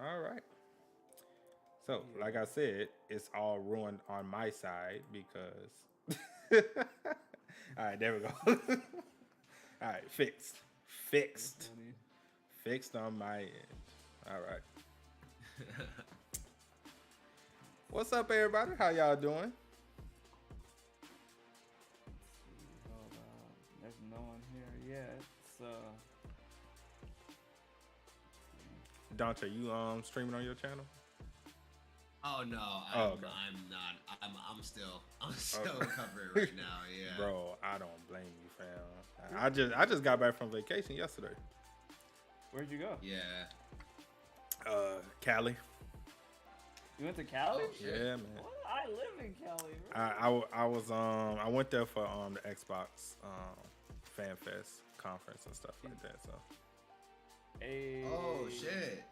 All right. So, like I said, it's all ruined on my side because. All right, there we go. All right, fixed. That's Fixed. funny. Fixed on my end. All right. What's up, everybody? How y'all doing? Let's see. Hold on. There's no one here yet. So, Dante, you streaming on your channel? Oh no, Oh, I'm okay. I'm not. I'm still Okay. recovering right now. Yeah. Bro, I don't blame you, fam. I just got back from vacation yesterday. where'd you go? Yeah. Cali. You went to Cali? Oh shit. Yeah, man. What? I live in Cali, bro. I was I went there for the Xbox Fan Fest conference and stuff like that. So Hey. Oh shit.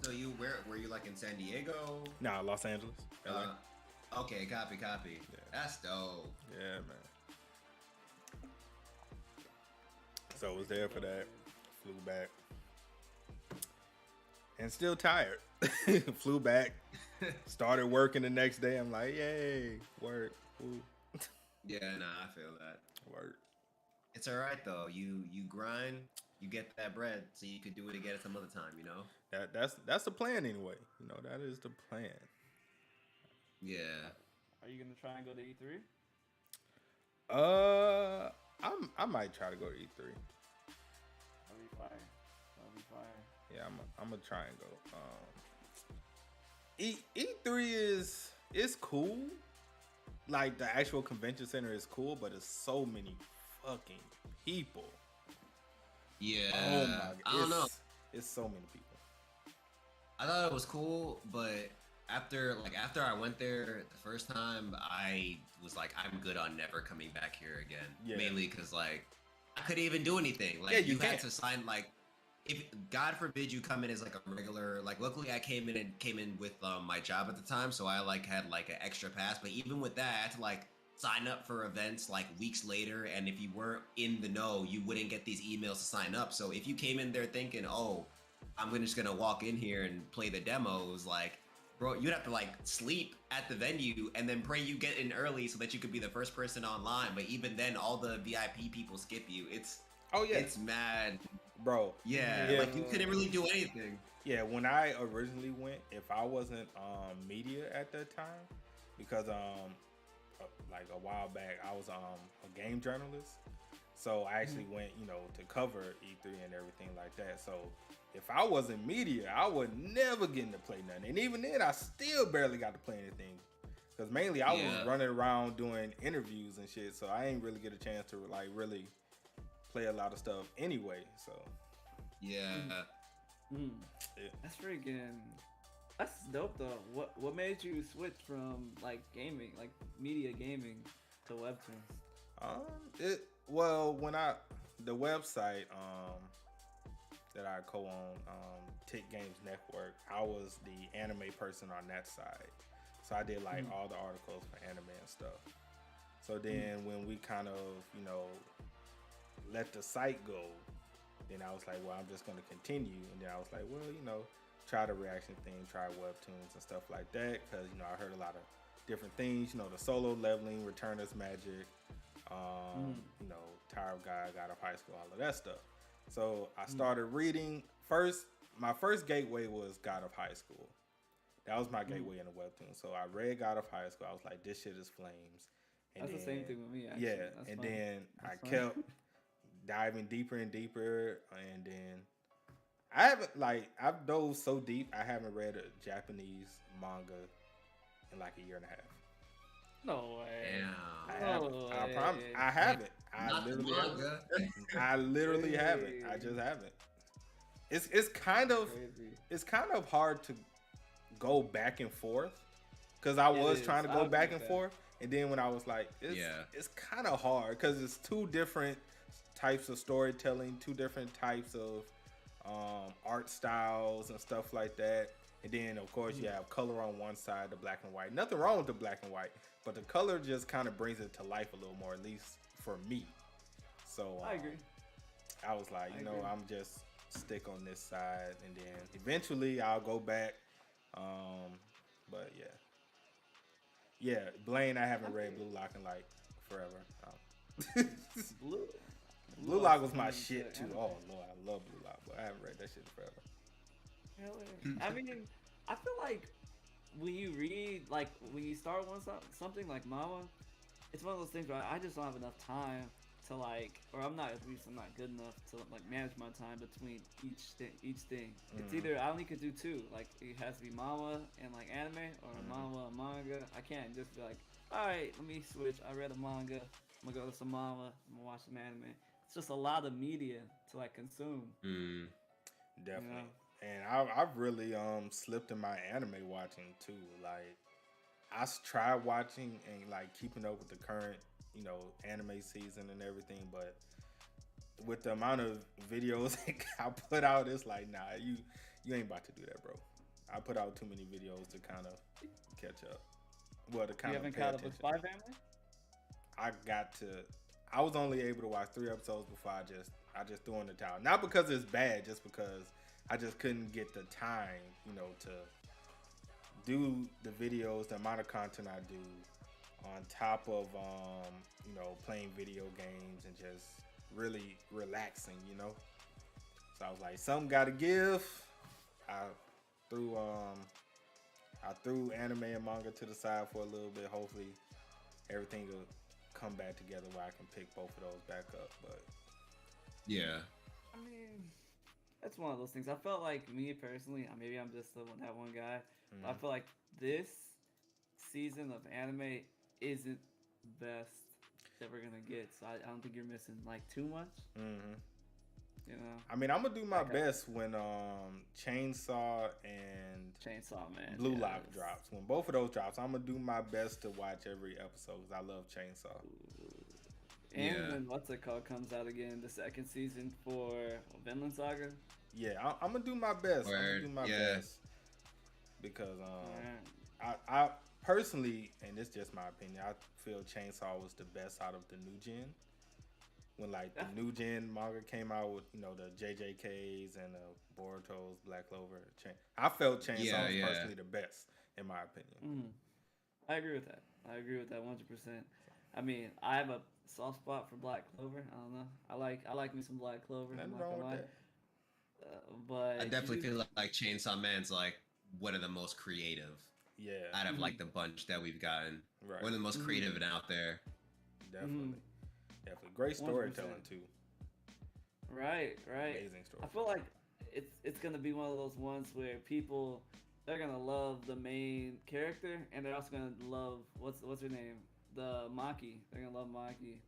So you where were you like in San Diego? nah, Los Angeles. LA. Okay, copy. Yeah. That's dope. Yeah, man. So I was there for that. Flew back. And still tired. Flew back. Started working the next day. I'm like, yay, work. Ooh. Yeah, nah, I feel that. Work. It's all right though. You grind, you get that bread, so you could do it again at some other time. You know. That's the plan anyway. You know, that is the plan. Yeah. Are you gonna try and go to E3? I might try to go to E3. That'll be fire. That'll be fire. Yeah, I'm gonna try and go. E3 is cool. Like the actual convention center is cool, but it's so many fucking people. Yeah. Oh my god. I don't know. It's so many people. I thought it was cool, but after I went there the first time, I was like, I'm good on never coming back here again. Yeah. Mainly because like I couldn't even do anything. Like Yeah, you you had can't. to sign like if God forbid you come in as like a regular like luckily I came in with my job at the time, so I like had like an extra pass. But even with that, I had to like sign up for events like weeks later, and if you weren't in the know, you wouldn't get these emails to sign up. So if you came in there thinking, oh, just gonna walk in here and play the demos, like bro, you'd have to like sleep at the venue and then pray you get in early so that you could be the first person online. But even then, all the VIP people skip you. Oh yeah, It's mad. bro. Yeah, Yeah. like you couldn't really do anything. Yeah, when I originally went, if I wasn't media at that time, because like a while back I was a game journalist, so I actually went, you know, to cover E3 and everything like that. So if I wasn't media, I would never get to play nothing, and even then I still barely got to play anything, because mainly I was Yeah. running around doing interviews and shit, so I ain't really get a chance to like really play a lot of stuff anyway. So Yeah. Mm. yeah. That's freaking. That's dope though. What made you switch from like gaming, like media gaming, to webtoons? When the website that I co-own, Tick Games Network, I was the anime person on that side, so I did like all the articles for anime and stuff. So then when we kind of, you know, let the site go, then I was like, well, I'm just gonna continue, and then I was like, well, you know, try the reaction thing, try webtoons and stuff like that, because you know I heard a lot of different things, you know, the solo leveling, Returner's Magic, you know, Tower of God of High School, all of that stuff. So I started reading first. My first gateway was God of High School. That was my gateway in the webtoon. So I read God of High School. I was like, this shit is flames. And That's the same thing with me. Actually. Yeah, That's and funny. then I That's funny. kept diving deeper and deeper, and then I haven't I've dove so deep I haven't read a Japanese manga in like a year and a half. No way. I Damn. haven't. No I promise. way. I haven't. I Not the literally haven't. manga. I literally haven't. I just haven't. It's kind of Crazy. hard to go back and forth, because I was trying to I go agree back with and that. forth, and then when I was like, it's kind of hard because it's two different types of storytelling, two different types of art styles and stuff like that. And then of course you have color on one side, the black and white. Nothing wrong with the black and white, but the color just kind of brings it to life a little more, at least for me. So I agree. I was like, I you know, agree. I'm just stick on this side, and then eventually I'll go back. But yeah, Blaine, I haven't read Blue Lock in like forever. Blue. Blue Lock was my shit too. Oh Lord, I love Blue Lock, but I haven't read that shit in forever. Really? I mean, I feel like when you read, like when you start something like Mama, it's one of those things where I just don't have enough time to like, or I'm not good enough to like manage my time between each thing. It's either I only could do two, like it has to be manga and like anime, or manga and manga. I can't just be like, all right, let me switch. I read a manga, I'm gonna go to some manga, I'm gonna watch some anime. It's just a lot of media to like consume. Definitely. You know? And I've really slipped in my anime watching too. Like I tried watching and like keeping up with the current, anime season and everything, but with the amount of videos I put out, it's like, nah, you ain't about to do that, bro. I put out too many videos to kind of catch up. Well, to kind you of haven't pay caught up attention. with Spy Family? I was only able to watch 3 episodes before I just threw in the towel. Not because it's bad, just because I just couldn't get the time, to do the videos, the amount of content I do, on top of playing video games and just really relaxing, So I was like, something gotta give. I threw anime and manga to the side for a little bit. Hopefully everything will come back together where I can pick both of those back up. But yeah, I mean, that's one of those things. I felt like me personally, maybe I'm just that one guy, but I feel like this season of anime isn't the best that we're gonna get. So I don't think you're missing like too much. I mean, I'm gonna do my best when Chainsaw and Man Blue Lock drops. When both of those drops, I'm gonna do my best to watch every episode because I love Chainsaw. And when what's it called comes out again, the second season for Vinland Saga. Yeah, I'm gonna do my best. Word. I'm gonna do my best because I personally, and it's just my opinion, I feel Chainsaw was the best out of the new gen. When like the new gen manga came out with the JJKs and the Boruto's, Black Clover, I felt Chainsaw was personally the best in my opinion. I agree with that. 100%. I mean, I have a soft spot for Black Clover. I don't know. I like me some Black Clover. Nothing wrong with that. But I definitely feel like Chainsaw Man's like one of the most creative. Yeah. Out of like the bunch that we've gotten. Right. One of the most creative and out there. Definitely. Definitely. Great storytelling 100%. too. Right. Amazing story. I feel like it's gonna be one of those ones where they're gonna love the main character, and they're also gonna love what's her name, the Maki. They're gonna love Maki.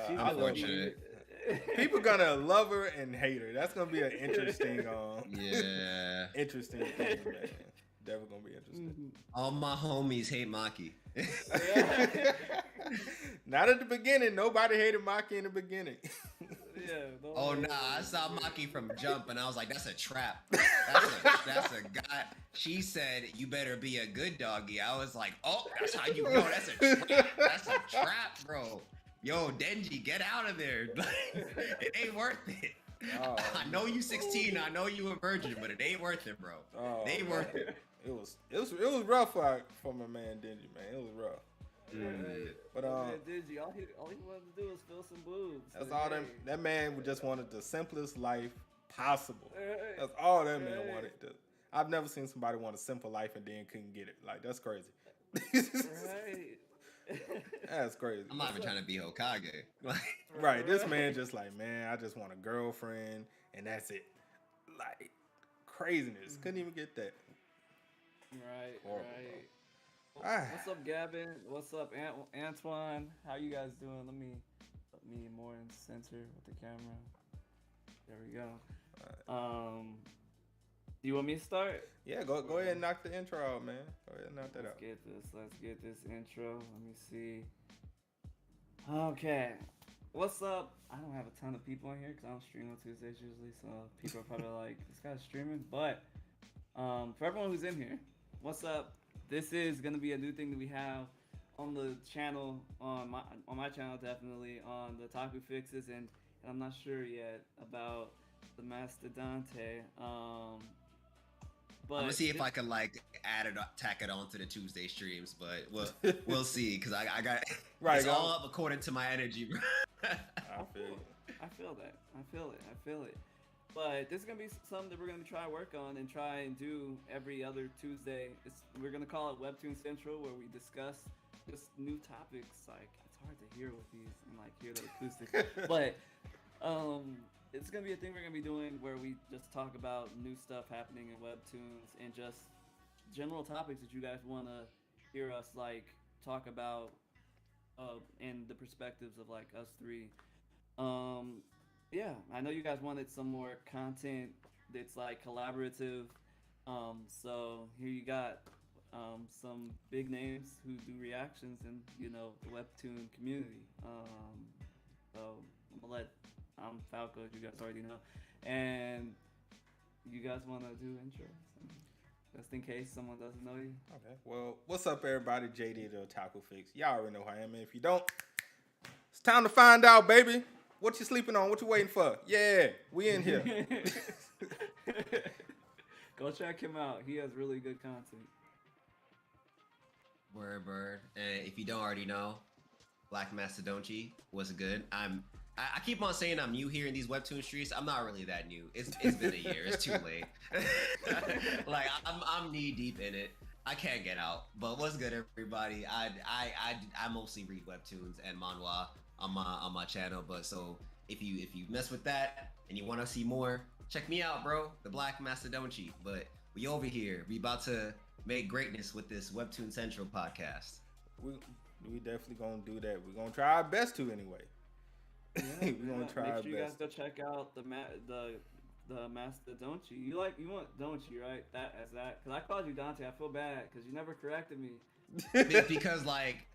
Unfortunate. People gonna love her and hate her. That's gonna be an interesting, interesting thing, man. Definitely gonna be interesting. All my homies hate Maki. Not at the beginning. Nobody hated Maki in the beginning. Oh nah, I saw Maki from Jump and I was like, that's a trap. That's a guy. She said, you better be a good doggy. I was like, oh, that's how you go. That's a trap. That's a trap, bro. Yo, Denji, get out of there. It ain't worth it. Oh, I know you 16. I know you a virgin, but it ain't worth it, bro. It ain't worth it. It was rough for my man Denji, man. It was rough. But Denji, all he wanted to do was fill some boobs. That's all that man just wanted the simplest life possible. That's all that man wanted to. I've never seen somebody want a simple life and then couldn't get it. Like, that's crazy. Right. That's crazy. I'm not even trying to be Hokage. Right. This man just like, man, I just want a girlfriend and that's it. Like, craziness. Couldn't even get that. Right. Horrible, Right. What's up, Gavin? What's up, Antoine? How you guys doing? Let me put me more in center with the camera. There we go. Right. Do you want me to start? Yeah, go ahead and knock the intro out, man. Go ahead and knock that out. Let's get this intro. Let me see. Okay. What's up? I don't have a ton of people in here because I don't stream on Tuesdays usually, so people are probably like, this guy's streaming. But for everyone who's in here, what's up? This is gonna be a new thing that we have on the channel, on my channel, definitely on the TheOtakuFixes, and I'm not sure yet about the Mastodonte. But I'm gonna see if I can like tack it on to the Tuesday streams, but we'll see because I got Right, it's all up according to my energy, bro. I feel you. I feel that. I feel it. But this is gonna be something that we're gonna try to work on and try and do every other Tuesday. We're gonna call it Webtoon Central, where we discuss just new topics. Like it's hard to hear with these and like hear the acoustics, but it's gonna be a thing we're gonna be doing where we just talk about new stuff happening in Webtoons and just general topics that you guys want to hear us like talk about, and the perspectives of like us three. Yeah, I know you guys wanted some more content that's like collaborative. So here you got some big names who do reactions in the Webtoon community. So I'm gonna let Falco, you guys already know, and you guys want to do intros just in case someone doesn't know you. Okay. Well, what's up, everybody? JD TheOtakuFix. Y'all already know who I am. And if you don't, it's time to find out, baby. What you sleeping on? What you waiting for? Yeah, we in here. Go check him out. He has really good content. Word. And if you don't already know, Black Mastodonchi was good. I keep on saying I'm new here in these Webtoon streets. I'm not really that new. It's been a year. It's too late. Like I'm knee deep in it. I can't get out. But what's good, everybody? I mostly read Webtoons and manhwa on my channel. But so if you mess with that and you want to see more, check me out, bro. The Black Mastodonchi. But we over here. We about to make greatness with this Webtoon Central podcast. We definitely gonna do that. We're gonna try our best to anyway. Yeah, We're gonna try make our sure you guys best. go check out the Master Donchi. You want Donchi, right? That because I called you Dante. I feel bad because you never corrected me. Because like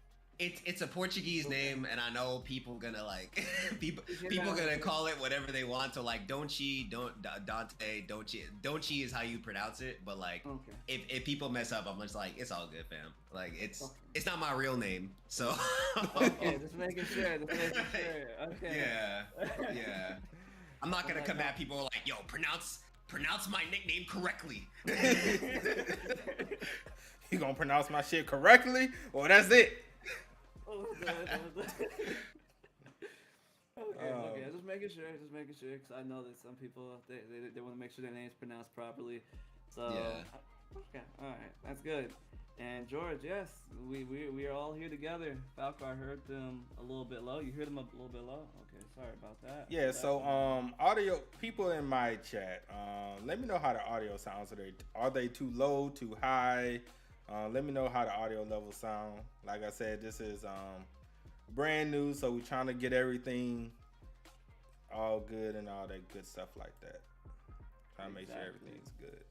it's a Portuguese name, and I know people gonna like people gonna call it whatever they want. So like Donchi, Dante, Donchi is how you pronounce it. But like if people mess up, I'm just like, it's all good, fam. Like it's not my real name, so okay, just making sure. Okay. Yeah. I'm not gonna come at people like, yo, pronounce my nickname correctly. You gonna pronounce my shit correctly? Well, that's it. Okay. Just making sure, because I know that some people they want to make sure their name's pronounced properly. So yeah. Okay, all right, that's good. And George, yes, we are all here together. Falco, I heard them a little bit low. You heard them a little bit low. Okay, sorry about that. Yeah. So audio people in my chat, let me know how the audio sounds. Are they too low, too high? Let me know how the audio levels sound. Like I said, this is brand new, so we're trying to get everything all good and all that good stuff like that. Trying to make sure everything's good.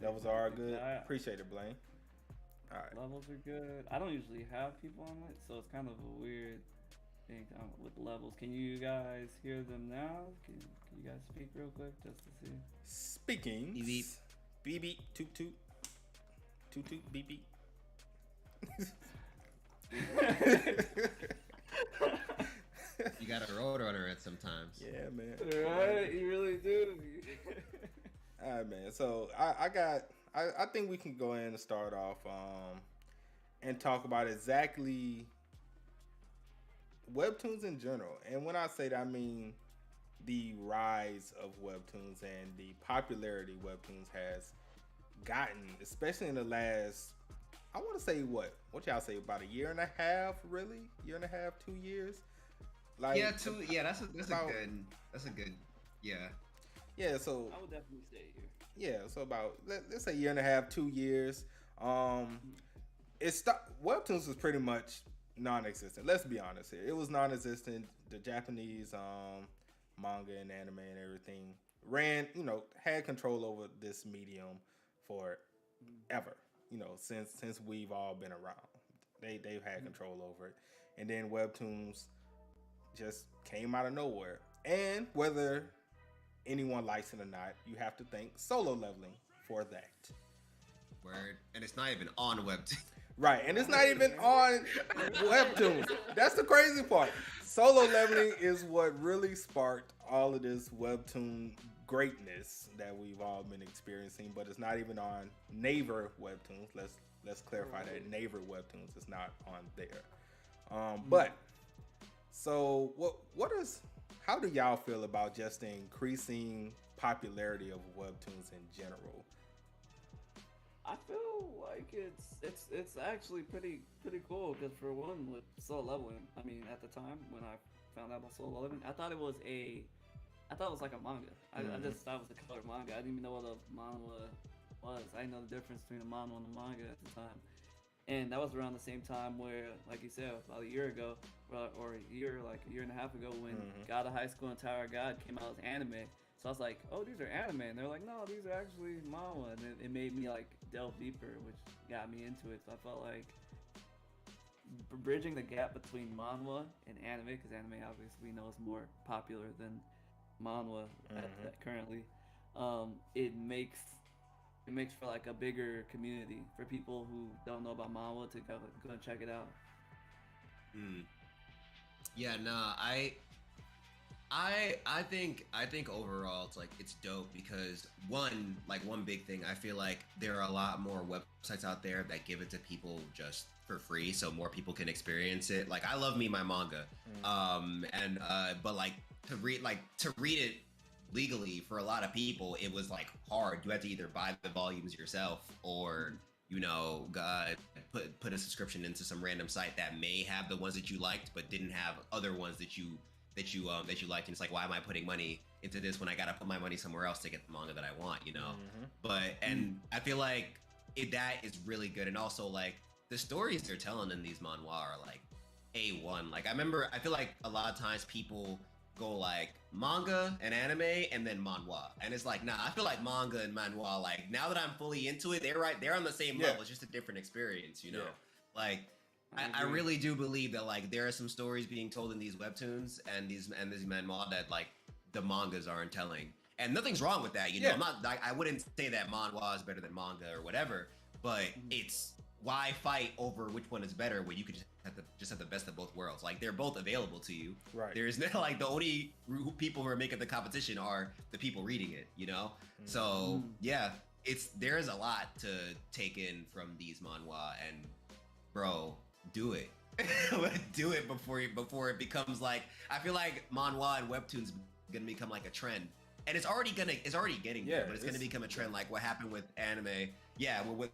Levels are good. Appreciate it, Blaine. All right. Levels are good. I don't usually have people on it, so it's kind of a weird thing with levels. Can you guys hear them now? Can you guys speak real quick just to see? Speaking. Beep. Beep beep. Toot toot. Toot toot. Beep beep. You got a road runner at sometimes. Yeah, man. Right, you really do. All right, man. So I think we can go in and start off and talk about exactly Webtoons in general. And when I say that, I mean the rise of Webtoons and the popularity Webtoons has gotten, especially in the last, I want to say what y'all say, about a year and a half, really? Year and a half, 2 years? Like, That's a good. Yeah, so I would definitely stay here. yeah, so about let's say year and a half, 2 years. Webtoons was pretty much non-existent. Let's be honest here. It was non-existent. The Japanese manga and anime and everything had control over this medium for ever. Since we've all been around. They've had control over it. And then Webtoons just came out of nowhere. And whether anyone likes it or not, you have to thank Solo Leveling for that. Word. And it's not even on Webtoon. Right, and it's not even on Webtoons. That's the crazy part. Solo leveling is what really sparked all of this Webtoon greatness that we've all been experiencing, but it's not even on Naver Webtoons. Let's clarify that Naver Webtoons is not on there. But so how do y'all feel about just the increasing popularity of Webtoons in general? I feel like it's actually pretty cool because for one, with solo leveling, I mean, at the time when I found out about solo leveling, I thought it was like a manga. I just thought it was a color manga. I didn't even know what a manhwa was. I didn't know the difference between a manhwa and a manga at the time. And that was around the same time where, like you said, about a year ago, or a year and a half ago, when God of High School and Tower of God came out as anime. So I was like, oh, these are anime. And they're like, no, these are actually manhwa. And it made me like delve deeper, which got me into it. So I felt like bridging the gap between manhwa and anime, because anime obviously we know is more popular than manhwa currently. It makes for like a bigger community for people who don't know about manhwa to go and check it out. Yeah, no, I think overall it's dope because one big thing, I feel like there are a lot more websites out there that give it to people just for free so more people can experience it. Like I love me my manga. But like to read it legally for a lot of people it was like hard. You had to either buy the volumes yourself or put a subscription into some random site that may have the ones that you liked but didn't have other ones that you liked, and it's like, why am I putting money into this when I gotta put my money somewhere else to get the manga that I want, But I feel like that is really good, and also like the stories they're telling in these manhwa are like A1. Like I feel like a lot of times people go like manga and anime and then manhwa, and it's like, nah, I feel like manga and manhwa, like now that I'm fully into it, they're on the same level. It's just a different experience, like I really do believe that like there are some stories being told in these webtoons and these manhwa that like the mangas aren't telling, and nothing's wrong with that. I'm not like, I wouldn't say that manhwa is better than manga or whatever, but it's why fight over which one is better when you could just have the best of both worlds. Like they're both available to you. Right. There's no like the only people who are making the competition are the people reading it. So yeah, there's a lot to take in from these manhwa, and bro, do it. Do it before it becomes like, I feel like manhwa and webtoons gonna become like a trend, and it's already getting there, but it's gonna become a trend like what happened with anime. Yeah, what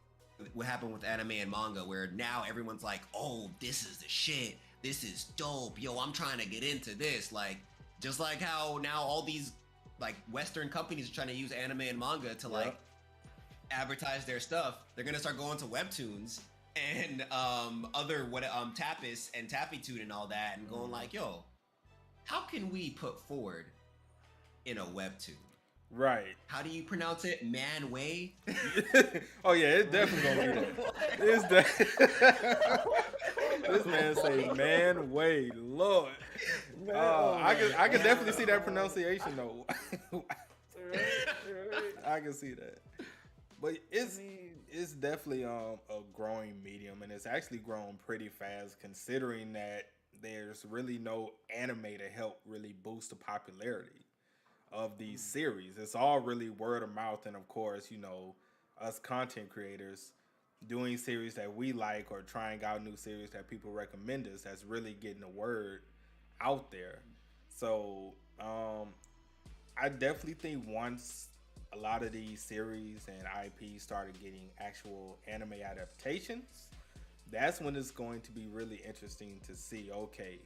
happened with anime and manga, where now everyone's like, oh, this is the shit, this is dope, yo, I'm trying to get into this. Like just like how now all these like Western companies are trying to use anime and manga to like advertise their stuff, they're gonna start going to webtoons and Tapas and Tappitude and all that, and going like, yo, how can we put forward in a webtoon? Right. How do you pronounce it? Man way? Oh yeah, it's definitely gonna be that. This man say man way, Lord. I can definitely see that pronunciation though. I can see that. But it's definitely a growing medium, and it's actually grown pretty fast considering that there's really no anime to help really boost the popularity of these series. It's all really word of mouth, and of course, us content creators doing series that we like or trying out new series that people recommend us, that's really getting the word out there. So I definitely think once a lot of these series and IPs started getting actual anime adaptations, that's when it's going to be really interesting to see, okay,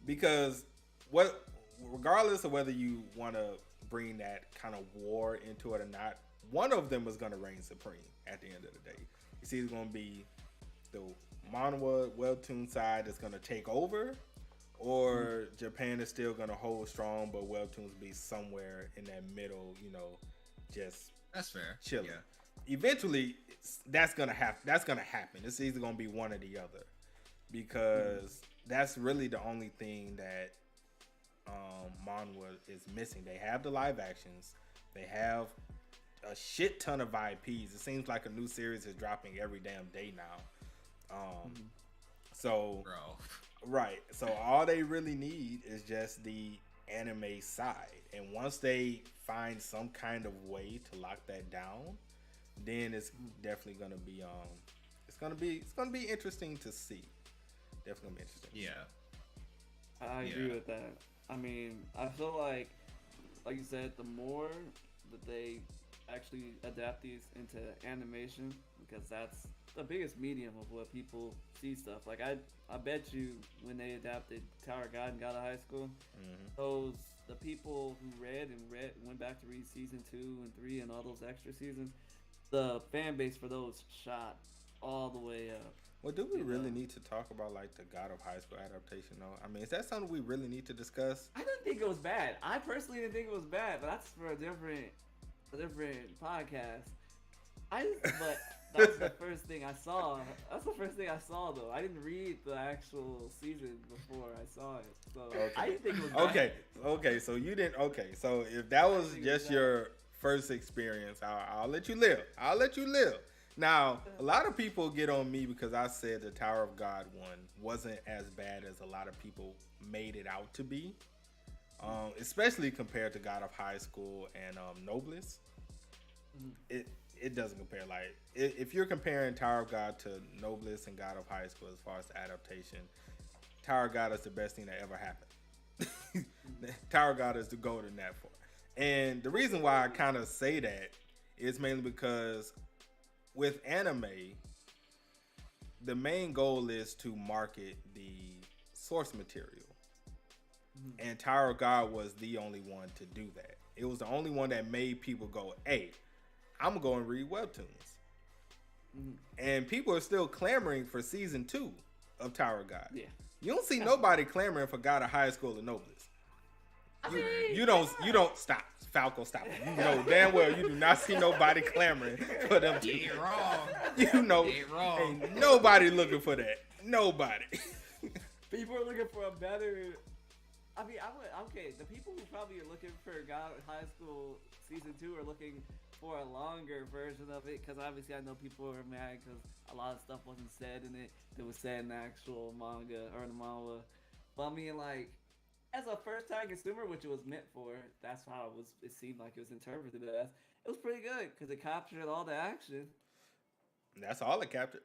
because regardless of whether you want to bring that kind of war into it or not, one of them is going to reign supreme at the end of the day. It's either going to be the manhwa webtoon side that's going to take over, or Japan is still going to hold strong, but webtoons be somewhere in that middle, just that's fair, chilling. Yeah. Eventually, that's gonna happen. It's either gonna be one or the other, because that's really the only thing that manhwa is missing. They have the live actions, they have a shit ton of IPs. It seems like a new series is dropping every damn day now. Mhm. So Bro. right. So all they really need is just the anime side. And once they find some kind of way to lock that down, then it's definitely gonna be it's gonna be interesting to see. Definitely gonna be interesting. Yeah. I agree Yeah. with that. I mean, I feel like you said, the more that they actually adapt these into animation, because that's the biggest medium of what people see stuff. Like I bet you when they adapted Tower of God and God of High School, Hmm. those the people who read went back to read season 2 and 3 and all those extra seasons, the fan base for those shot all the way up. Well, do we You really know, need to talk about like the God of High School adaptation though? I mean, is that something we really need to discuss? I didn't think it was bad. I personally didn't think it was bad, but that's for a different podcast. But that was the first thing I saw. That's the first thing I saw, though. I didn't read the actual season before I saw it, so I didn't think it was bad. Okay. So you didn't. Okay, so if that was just your first experience, I'll let you live. I'll let you live. Now, a lot of people get on me because I said the Tower of God one wasn't as bad as a lot of people made it out to be, especially compared to God of High School and Noblesse. It doesn't compare. Like if you're comparing Tower of God to Noblesse and God of High School as far as the adaptation, Tower of God is the best thing that ever happened. Tower of God is the golden that for. And the reason why I kind of say that is mainly because with anime, the main goal is to market the source material. And Tower of God was the only one to do that. It was the only one that made people go, hey, I'm going to go and read Webtoons. And people are still clamoring for season 2 of Tower of God. Yeah. You don't see nobody clamoring for God of High School or Noblesse. I mean, You don't stop. Falco, stop. You know damn well you do not see nobody clamoring for them. You ain't wrong. You know, Ain't wrong. ain't nobody looking for that. Nobody. people are looking for a better. I mean, okay. The people who probably are looking for God High School season 2 are looking for a longer version of it, because obviously I know people are mad because a lot of stuff wasn't said in it that was said in the actual manga or the manga. But I mean, like, as a first time consumer, which it was meant for, that's how it was. It seemed like it was interpreted as. It was pretty good because it captured all the action. That's all it captured.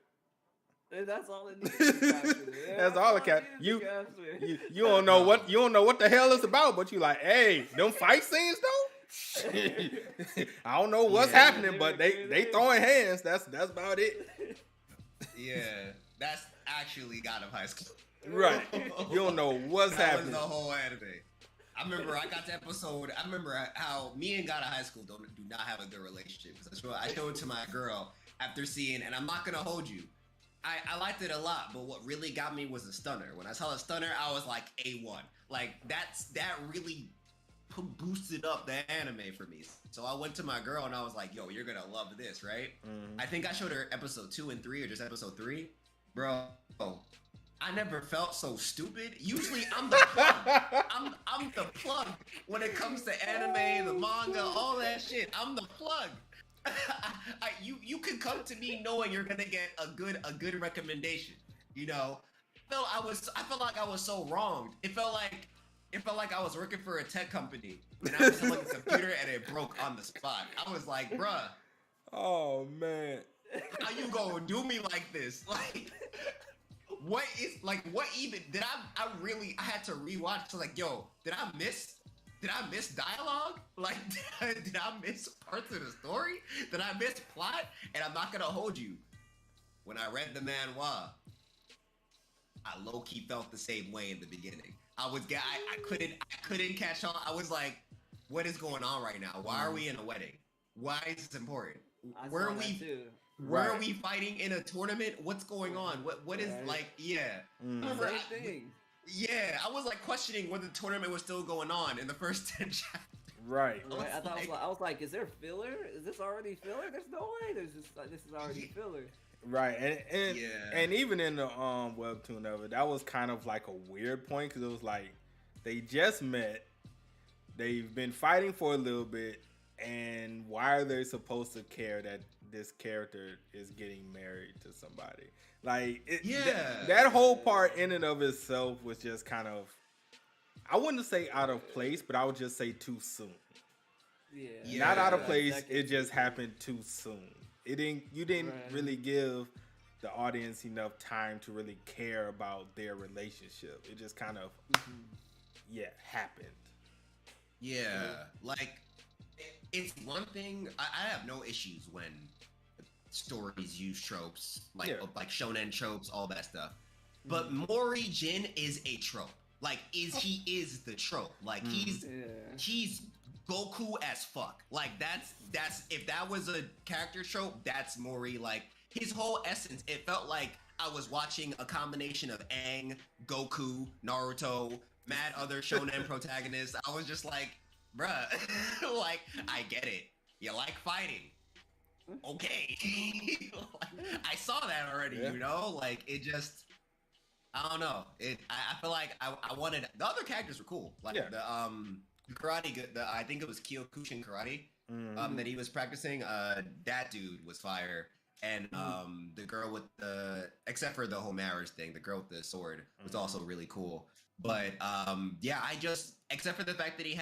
And that's all it needed to capture. Yeah, That's all it captured. You don't know what the hell it's about, but you like, hey, them fight scenes though. I don't know what's happening, but they throwing hands. That's about it. Yeah, that's actually God of High School. Right. You don't know what's That happening. was the whole anime. I remember I got the episode. I remember how me and God of High School do not have a good relationship. I showed it to my girl after seeing, and I'm not gonna hold you. I liked it a lot, but what really got me was the stunner. When I saw the stunner, I was like A1. Like that really boosted up the anime for me. So I went to my girl and I was like, "Yo, you're gonna love this, right?" I think I showed her episode 2 and 3, or just episode 3, bro. I never felt so stupid. Usually, I'm the plug. I'm the plug when it comes to anime, the manga, all that shit. I'm the plug. You can come to me knowing you're gonna get a good recommendation. You know, I felt like I was so wronged. It felt like I was working for a tech company and I was selling a computer and it broke on the spot. I was like, bruh. Oh man. How you gonna do me like this? Like, what even did I had to rewatch. So like, yo, did I miss dialogue? Like, did I miss parts of the story? Did I miss plot? And I'm not gonna hold you. When I read the manhwa, I low-key felt the same way in the beginning. I couldn't catch on. I was like, what is going on right now? Why are we in a wedding? Why is this important? Where are we fighting in a tournament? What's going on? What is like? Yeah. Remember, Same thing. Yeah, I was like questioning whether the tournament was still going on in the first 10 chapters. Right. I was like, is there filler? Is this already filler? There's no way. There's just like, this is already filler. Right, and even in the webtoon of it, that was kind of like a weird point, because it was like they just met, they've been fighting for a little bit, and why are they supposed to care that this character is getting married to somebody. Like, Yeah. that whole part in and of itself was just kind of, I wouldn't say out of place, but I would just say too soon. Yeah. Not out of Yeah. place. It just happened too soon. You didn't Right. really give the audience enough time to really care about their relationship. It just kind of, happened. Yeah, like it's one thing. I have no issues when stories use tropes, like shonen tropes, all that stuff. But Mori Jin is a trope. Like, he is the trope. Like he's Goku as fuck. Like that's if that was a character trope, that's Mori. Like his whole essence, it felt like I was watching a combination of Aang, Goku, Naruto, mad other shonen protagonists. I was just like, bruh, like, I get it. You like fighting. Okay. I saw that already, you know? Like, it just, I don't know. I feel like I wanted, the other characters were cool. Like, the karate, I think it was Kyokushin karate that he was practicing. That dude was fire. And the girl with except for the whole marriage thing, the girl with the sword was also really cool. But I just, except for the fact that he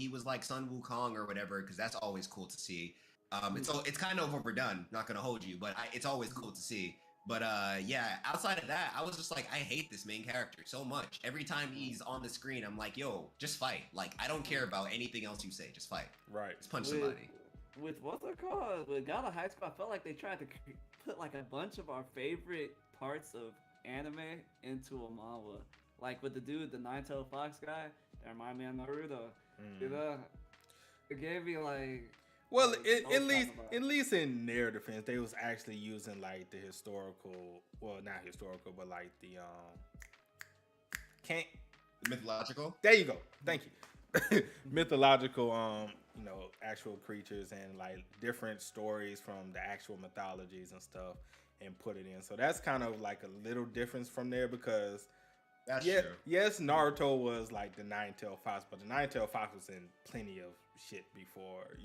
was like Sun Wukong or whatever, because that's always cool to see. It's kind of overdone, not gonna hold you, but it's always cool to see. But outside of that, I was just like, I hate this main character so much. Every time he's on the screen, I'm like, yo, just fight. Like, I don't care about anything else you say, just fight. Right. Just punch somebody. With what's it called? With God of High School, I felt like they tried to put like a bunch of our favorite parts of anime into a manga. Like with the dude, the Nine-Tailed Fox guy, that reminded me of Naruto. You know, it gave me like. Well, at least in their defense, they was actually using like the historical, well, not historical, but like the mythological. There you go. Thank you. Mythological, actual creatures and like different stories from the actual mythologies and stuff, and put it in. So that's kind of like a little difference from there because. That's true. Yes, Naruto was like the Nine-Tailed Fox, but the Nine-Tailed Fox was in plenty of shit before,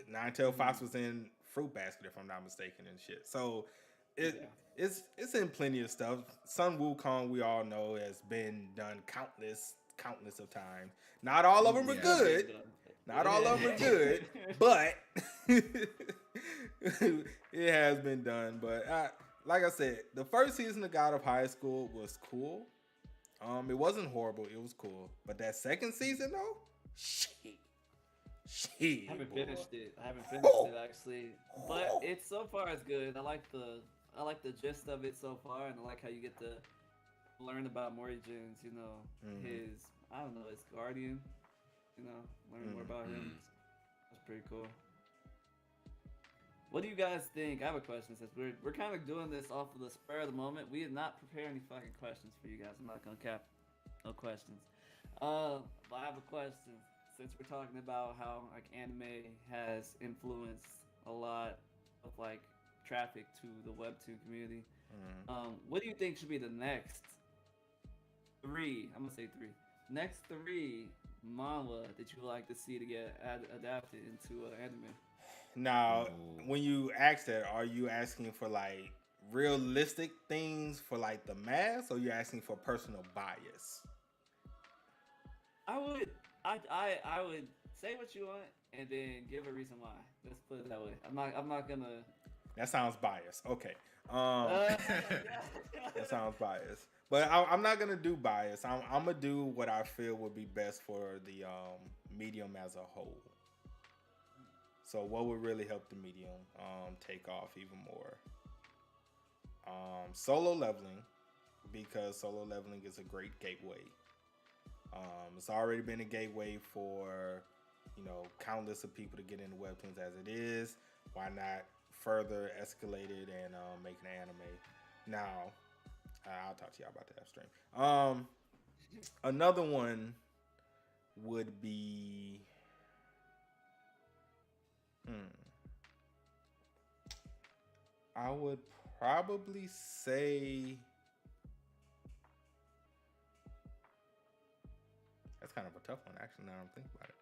Nine-Tailed Fox was in Fruit Basket, if I'm not mistaken, and shit. So it's in plenty of stuff. Sun Wukong, we all know, has been done countless of times. Not all of them are good. Not all of them are good, but it has been done. But like I said, the first season of God of High School was cool. It wasn't horrible. It was cool. But that second season, though, shit. I haven't finished it. Actually, but it's so far it's good. I like the gist of it so far, and I like how you get to learn about Morrigan's, his guardian, learn more about him. That's pretty cool. What do you guys think? I have a question since we're kind of doing this off of the spur of the moment. We did not prepare any fucking questions for you guys. I'm not gonna cap no questions. But I have a question. Since we're talking about how like anime has influenced a lot of like traffic to the Webtoon community, what do you think should be the next three? I'm gonna say three. Next three manga that you would like to see to get adapted into anime. Now, when you ask that, are you asking for like realistic things for like the mass, or you asking for personal bias? I would say what you want and then give a reason why. Let's put it that way. I'm not gonna. That sounds biased. Okay. That sounds biased. But I'm not gonna do bias. I'm gonna do what I feel would be best for the medium as a whole. So what would really help the medium take off even more? Solo leveling, because solo leveling is a great gateway. It's already been a gateway for, countless of people to get into Webtoons as it is. Why not further escalate it and make an anime? Now, I'll talk to y'all about that off stream. Another one would be... I would probably say... That's kind of a tough one, actually, now I'm thinking about it.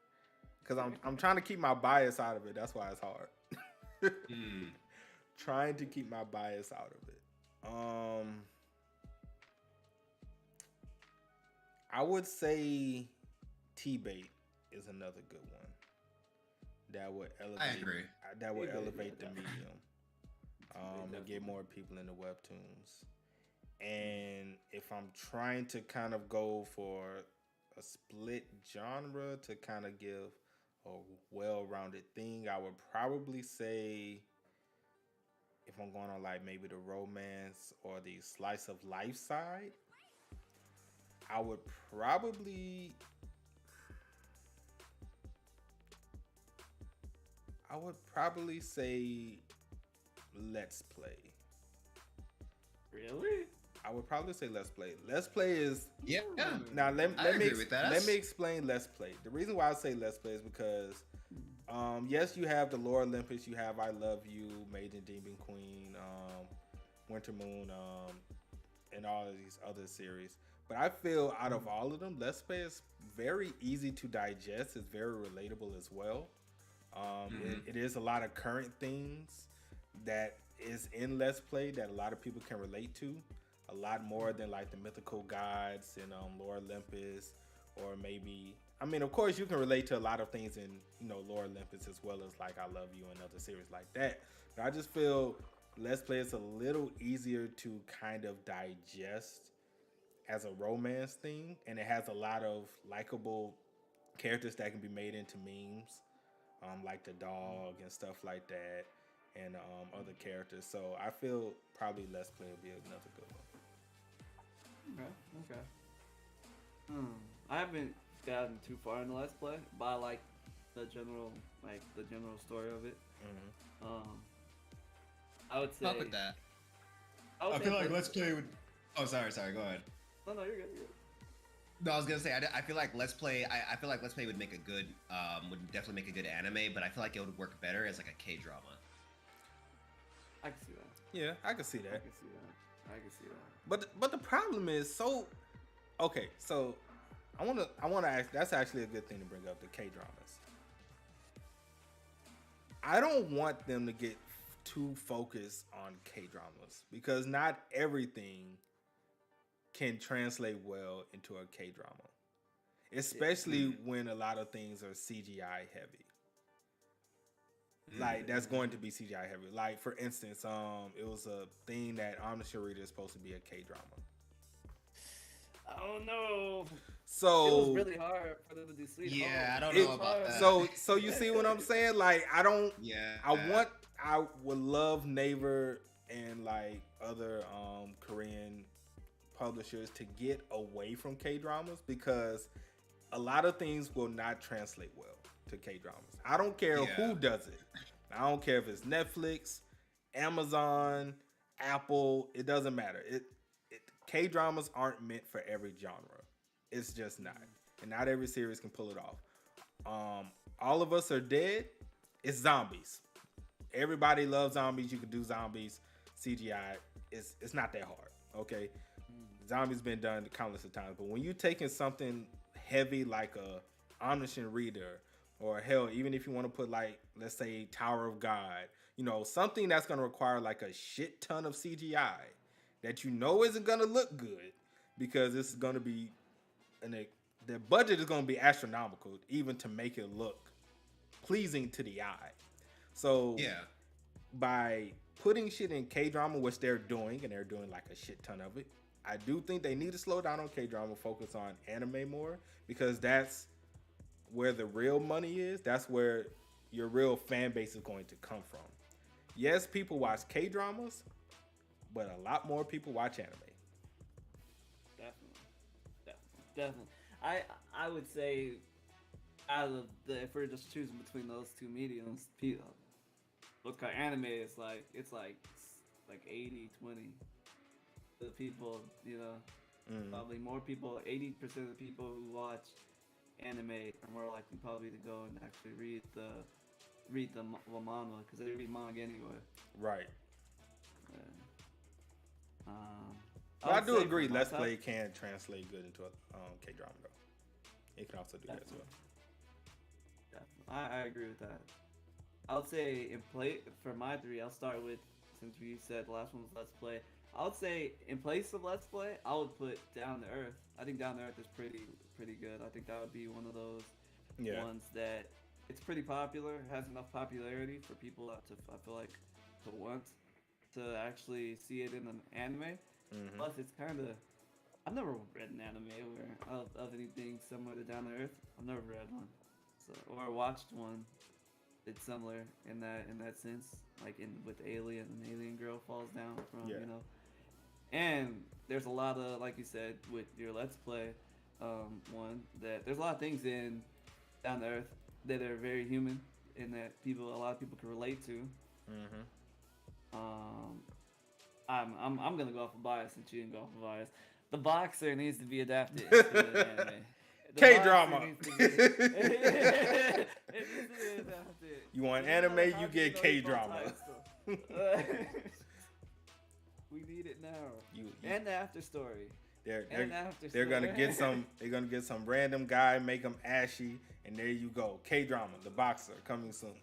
Because I'm trying to keep my bias out of it. That's why it's hard. Trying to keep my bias out of it. I would say T-bait is another good one. That would elevate. I agree. That would T-bait, elevate yeah, the medium. And get more people into Webtoons. And if I'm trying to kind of go for a split genre to kind of give a well-rounded thing, I would probably say, if I'm going on like maybe the romance or the slice of life side, I would probably say Let's Play. Really? I would probably say Let's Play. Let's Play is Now I agree with that. let me explain Let's Play. The reason why I say Let's Play is because yes, you have the Lore Olympus, you have I Love You, Maiden Demon Queen, Winter Moon, and all of these other series. But I feel out of all of them, Let's Play is very easy to digest. It's very relatable as well. It is a lot of current things that is in Let's Play that a lot of people can relate to. A lot more than like the mythical gods and Lore Olympus, or maybe, I mean, of course you can relate to a lot of things in, you know, Lore Olympus as well as like I Love You and other series like that. But I just feel Let's Play is a little easier to kind of digest as a romance thing, and it has a lot of likable characters that can be made into memes, like the dog and stuff like that, and other characters. So I feel probably Let's Play would be another good one. Okay. I haven't gotten too far into Let's Play, but I like the general story of it. I would say. Fuck with that. I feel like Let's Play would. Oh, sorry. Go ahead. No, you're good. No, I was gonna say I feel like Let's Play. I feel like Let's Play would make a good, would definitely make a good anime, but I feel like it would work better as like a K-drama. I can see that. Yeah, I can see that. I can see that. But the problem is, so I wanna ask. That's actually a good thing to bring up, the K-dramas. I don't want them to get too focused on K-dramas because not everything can translate well into a K-drama, especially when a lot of things are CGI heavy. Like that's going to be CGI heavy. Like for instance, it was a thing that Omniscient Reader is supposed to be a K-drama. Oh no! So it was really hard for them to do Sweet Home. Yeah, I don't know about that. So you see what I'm saying? Like I don't. Yeah. I would love Naver and like other Korean publishers to get away from K-dramas because a lot of things will not translate well to K-dramas. I don't care who does it. I don't care if it's Netflix, Amazon, Apple. It doesn't matter. K-dramas aren't meant for every genre. It's just not. And not every series can pull it off. All of Us Are Dead. It's zombies. Everybody loves zombies. You can do zombies. CGI. It's not that hard. Okay. Zombies been done countless of times. But when you're taking something heavy like a Omniscient Reader, or hell, even if you want to put like, let's say Tower of God, you know, something that's going to require like a shit ton of CGI that you know isn't going to look good because this is going to be, and the budget is going to be astronomical even to make it look pleasing to the eye. So by putting shit in K-drama, which they're doing, and they're doing like a shit ton of it, I do think they need to slow down on K-drama, focus on anime more, because that's where the real money is. That's where your real fan base is going to come from. Yes, people watch K-dramas, but a lot more people watch anime. Definitely. I would say out of if we're just choosing between those two mediums, look at anime is like it's like 80-20. The people, you know, probably more people. 80% of the people who watch anime are more likely probably to go and actually read the manga because they read manga anyway. Right. But I do agree. Let's Play can translate good into a K-drama though. It can also do that as well. Yeah, I agree with that. I would say in play for my three. I'll start with, since we said the last one was Let's Play. I would say in place of Let's Play, I would put Down to Earth. I think Down to Earth is pretty good. I think that would be one of those ones that it's pretty popular, has enough popularity for people to, I feel like, to want to actually see it in an anime. Mm-hmm. Plus, it's kind of, I've never read an anime where of anything similar to Down to Earth. I've never read one, so or watched one. It's similar in that sense, like in with Alien, an alien girl falls down from and there's a lot of, like you said with your Let's Play one, that there's a lot of things in Down to Earth that are very human and that a lot of people can relate to. I'm gonna go off of bias since you didn't go off of bias. The Boxer needs to be adapted to an anime. K-drama. It needs to be adapted. You want anime, you get K-drama. We need it now. You and the after story. They're gonna get some. They're gonna get some random guy, make him ashy, and there you go. K-drama, The Boxer, coming soon.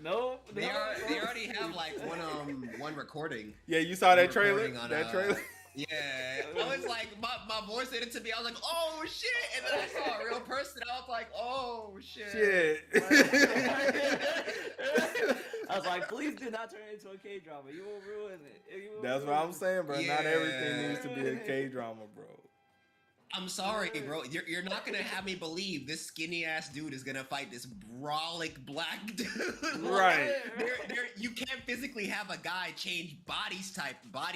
No, they already have like one recording. Yeah, you saw that trailer. On, that trailer. Yeah, I was like, my boy said it to me. I was like, oh shit, and then I saw a real person. I was like, oh shit. I was like, please do not turn it into a K-drama. You will ruin it. That's what I'm saying, bro. Yeah. Not everything needs to be a K-drama, bro. I'm sorry, bro. You're not gonna have me believe this skinny ass dude is gonna fight this brolic black dude. Right. You can't physically have a guy change body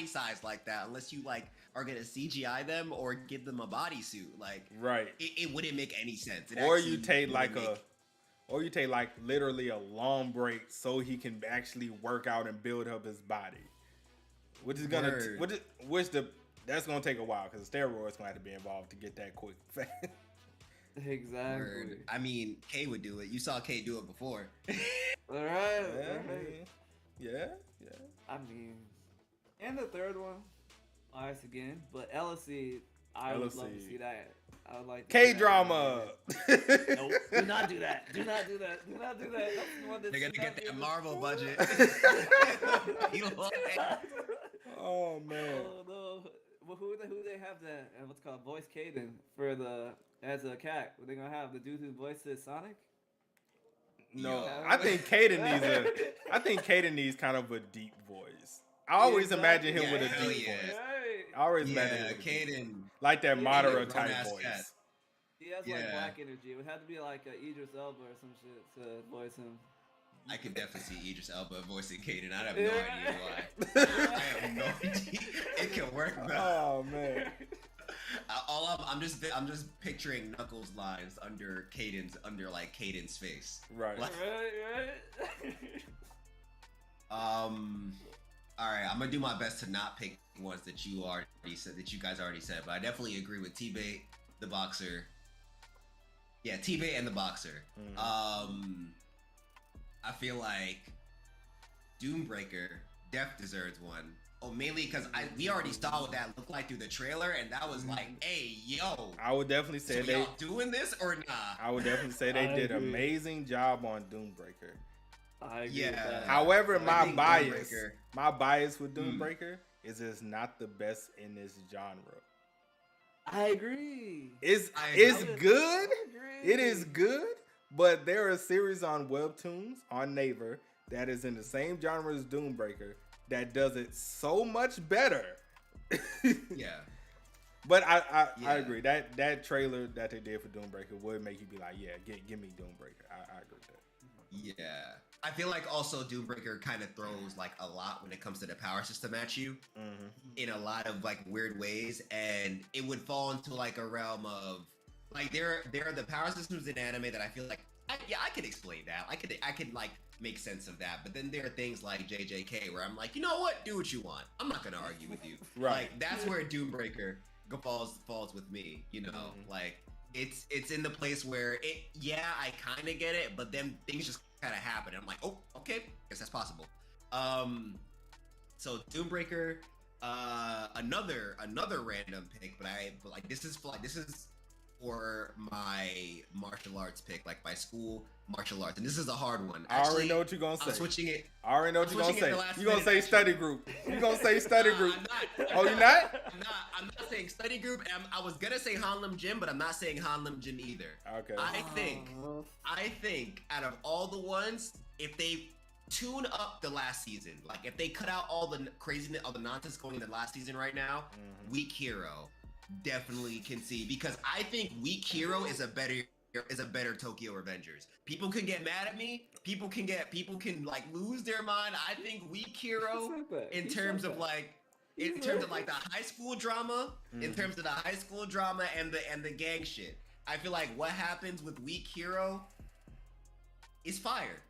size like that unless you like are gonna CGI them or give them a bodysuit. Like, right. It wouldn't make any sense. Or you take like literally a long break so he can actually work out and build up his body, which is gonna that's gonna take a while because the steroids gonna have to be involved to get that quick. Exactly. Word. I mean, K would do it. You saw K do it before. All right. Yeah. I mean, and the third one, bias again, but LSC, I would love to see that. I would like K-drama. Nope. Do not do that. Do not do that. Do not do that. That's the one that's They're gonna get that Marvel budget. Oh man. Oh no. Well, who they have that? What's called voice Caden for as a cat? What they gonna have the dude who voices Sonic? No, I think Caden needs kind of a deep voice. I always imagine him with a deep voice. Right. I always imagine him Caden, like that Madara type voice. Cat. He has like black energy. It would have to be like Idris Elba or some shit to voice him. I could definitely see Idris Elba voicing Caden. I have no idea why. I have no idea. It can work, man. Oh man. I'm just picturing Knuckles lines under Caden's face. Right. Right. All right, I'm gonna do my best to not pick ones that you guys already said, but I definitely agree with T-Bait, the Boxer. Yeah, T-Bait and the Boxer. I feel like Doombreaker deserves one. Oh, mainly because we already saw what that looked like through the trailer, and that was like, hey, yo. I would definitely say y'all doing this or nah? I would definitely say they did an amazing job on Doombreaker. I agree with that. However, my bias with Doombreaker is it's not the best in this genre. I agree. It's good. It is good, but there are a series on Webtoons on Naver that is in the same genre as Doombreaker that does it so much better. Yeah. But I agree. That trailer that they did for Doombreaker would make you be like, yeah, give me Doombreaker. I agree with that. Yeah. I feel like also Doombreaker kind of throws like a lot when it comes to the power system at you in a lot of like weird ways, and it would fall into like a realm of like there are the power systems in anime that I feel like I could explain that. I could like make sense of that, but then there are things like JJK where I'm like, you know what, do what you want. I'm not gonna argue with you. Right. Like that's where Doombreaker falls with me. You know, like it's in the place where I kind of get it, but then things just kind of happen. I'm like, oh, okay, guess that's possible. So Doombreaker, another random pick, but this is for my martial arts pick, like my school martial arts, and this is a hard one. I already know what you're gonna say. I'm switching it. I already know what you're gonna say. You're gonna say actually. study group. You're gonna say study group. I'm not. Oh, you're not? I'm not saying study group. And I was gonna say Hanlim Gym, but I'm not saying Hanlim Gym either. Okay. I think out of all the ones, if they tune up the last season, like if they cut out all the craziness, all the nonsense going in the last season right now, Weak Hero definitely can see, because I think Weak Hero is a better Tokyo Revengers. People can get mad at me. People can like lose their mind. I think Weak Hero in terms of like the high school drama, in terms of the high school drama and the gang shit. I feel like what happens with Weak Hero is fire.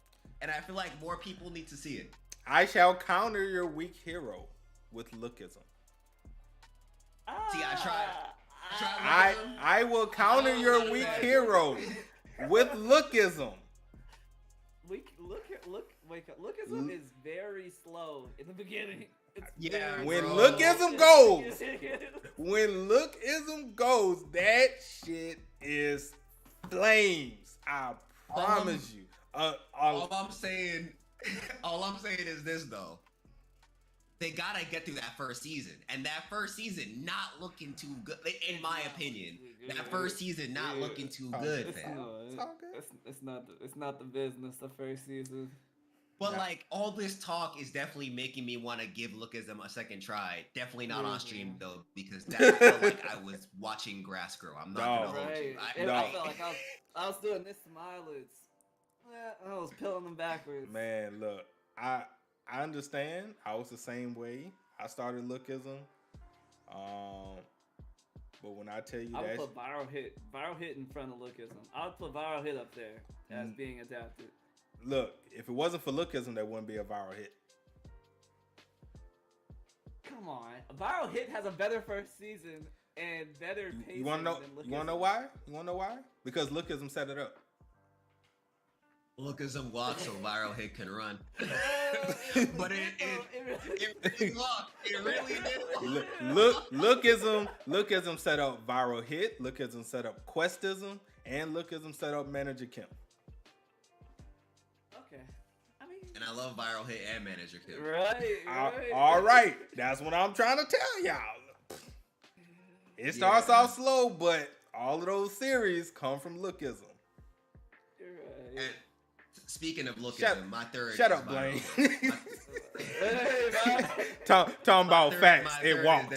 And I feel like more people need to see it. I shall counter your Weak Hero with lookism. See, I tried. I will counter your Weak Hero with lookism. Lookism is very slow in the beginning. When lookism goes, that shit is flames. I promise you. All I'm saying is this though. They gotta get through that first season, and that first season not looking too good, in my opinion. That first season not looking too good, fam. It's not the business the first season. But like all this talk is definitely making me want to give Lookism a second try. Definitely not on stream though, because that felt like I was watching grass grow. I'm not gonna hold you. I felt like I was doing this mileage. I was peeling them backwards. Man, look, I understand. I was the same way. I started lookism. But when I tell you I would that, put viral hit in front of lookism. I would put viral hit up there as being adapted. Look, if it wasn't for lookism, there wouldn't be a viral hit. Come on, a viral hit has a better first season and better pacing. You wanna know? Than You wanna know why? You wanna know why? Because lookism set it up. Lookism walked so viral hit can run. But it walked. It really did. Lookism set up viral hit. Lookism set up questism, and lookism set up manager Kim. Okay, I mean, and I love viral hit and manager Kim. Right. All right, that's what I'm trying to tell y'all. It starts off slow, but all of those series come from lookism. Right. And speaking of lookism, my third. Shut up, Blaine. Talking about facts. It won't.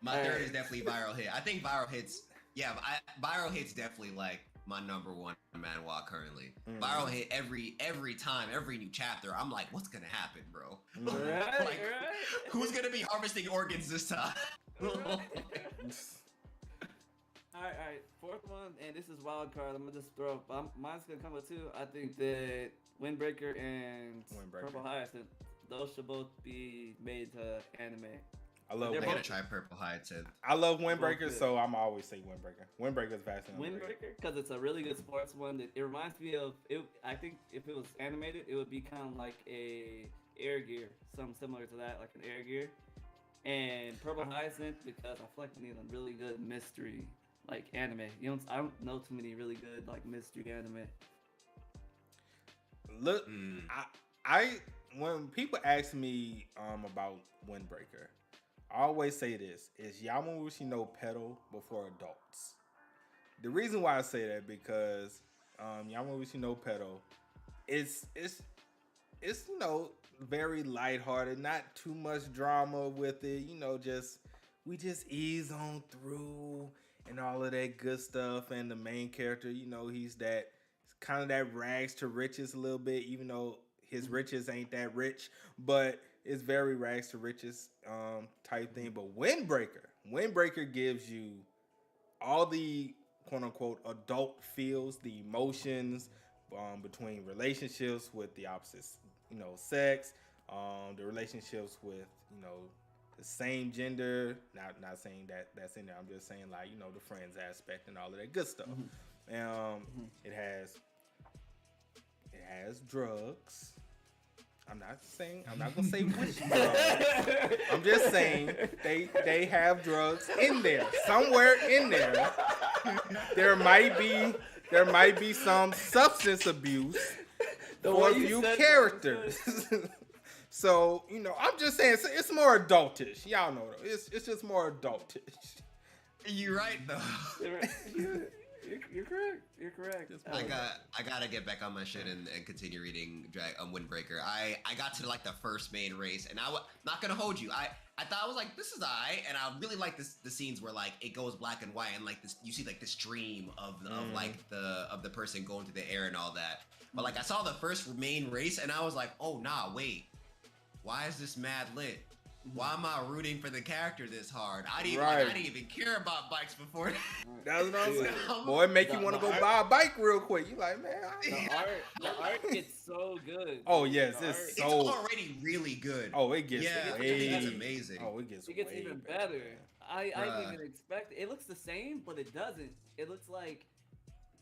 My third is definitely viral hit. I think viral hits. Yeah, viral hits definitely like my number one manhwa currently. Viral hit every time, every new chapter. I'm like, what's gonna happen, bro? Right. Who's gonna be harvesting organs this time? All right. Fourth one, and this is wild card. I'm gonna just throw. Mine's gonna come with two. I think that Windbreaker and Purple Hyacinth, those should both be made to anime. I love. I'm gonna try Purple Hyacinth. I love Windbreaker, so I'm always say Windbreaker. Windbreaker's vastly underrated. Windbreaker, because it's a really good sports one. It reminds me of it. I think if it was animated, it would be kind of like a Air Gear, something similar to that, like an Air Gear. And Purple Hyacinth, because I feel like we need a really good mystery. Like anime, I don't know too many really good like mystery anime. Look, I when people ask me about Windbreaker, I always say this: is Yamamushi no pedal before adults? The reason why I say that because Yamamushi no pedal, it's very lighthearted, not too much drama with it. We just ease on through. And all of that good stuff, and the main character, he's kind of that rags to riches a little bit, even though his riches ain't that rich, but it's very rags to riches type thing. But Windbreaker gives you all the quote unquote adult feels, the emotions between relationships with the opposite, sex, the relationships with, the same gender, not saying that that's in there. I'm just saying the friends aspect and all of that good stuff. It has drugs. I'm not gonna say which drugs. I'm just saying they have drugs in there. Somewhere in there, there might be some substance abuse for a few characters. So, I'm just saying it's more adultish. Y'all know though. It's just more adultish. You're right though. You're correct. You're correct. I gotta get back on my shit and continue reading Windbreaker. I got to like the first main race, and not gonna hold you. I thought I was like, this is alright, and I really like the scenes where like it goes black and white, and like this you see like this dream of the person going through the air and all that. But like I saw the first main race, and I was like, oh nah, wait, why is this mad lit? Why am I rooting for the character this hard? I didn't even care about bikes before. That's what I'm saying. Boy, make you want to go buy a bike real quick. You like, man. The art gets so good. Oh yes, it's already really good. Oh, it gets it's amazing. Oh, it gets even better. I didn't even expect it. It looks the same, but it doesn't. It looks like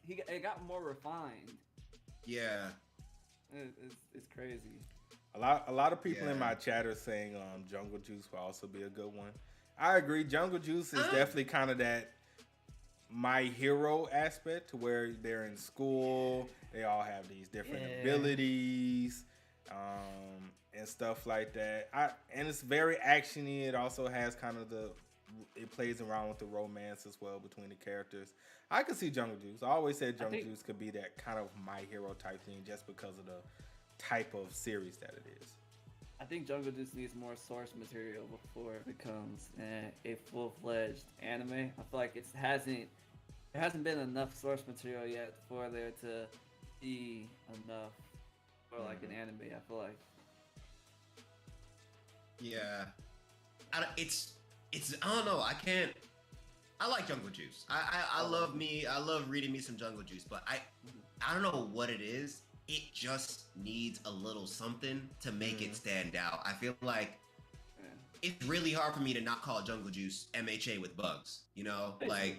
it got more refined. Yeah, it's crazy. A lot of people in my chat are saying Jungle Juice will also be a good one. I agree. Jungle Juice is definitely kind of that My Hero aspect to where they're in school. They all have these different abilities and stuff like that. And it's very actiony. It also has kind of it plays around with the romance as well between the characters. I could see Jungle Juice. I always said Jungle Juice could be that kind of My Hero type thing just because of the type of series that it is. I think Jungle Juice needs more source material before it becomes a full-fledged anime. I feel like there hasn't been enough source material yet for there to be enough for like an anime. I feel like. Yeah, I don't know. I like Jungle Juice. I love reading me some Jungle Juice, but I don't know what it is. It just needs a little something to make it stand out. I feel like it's really hard for me to not call Jungle Juice MHA with bugs. Like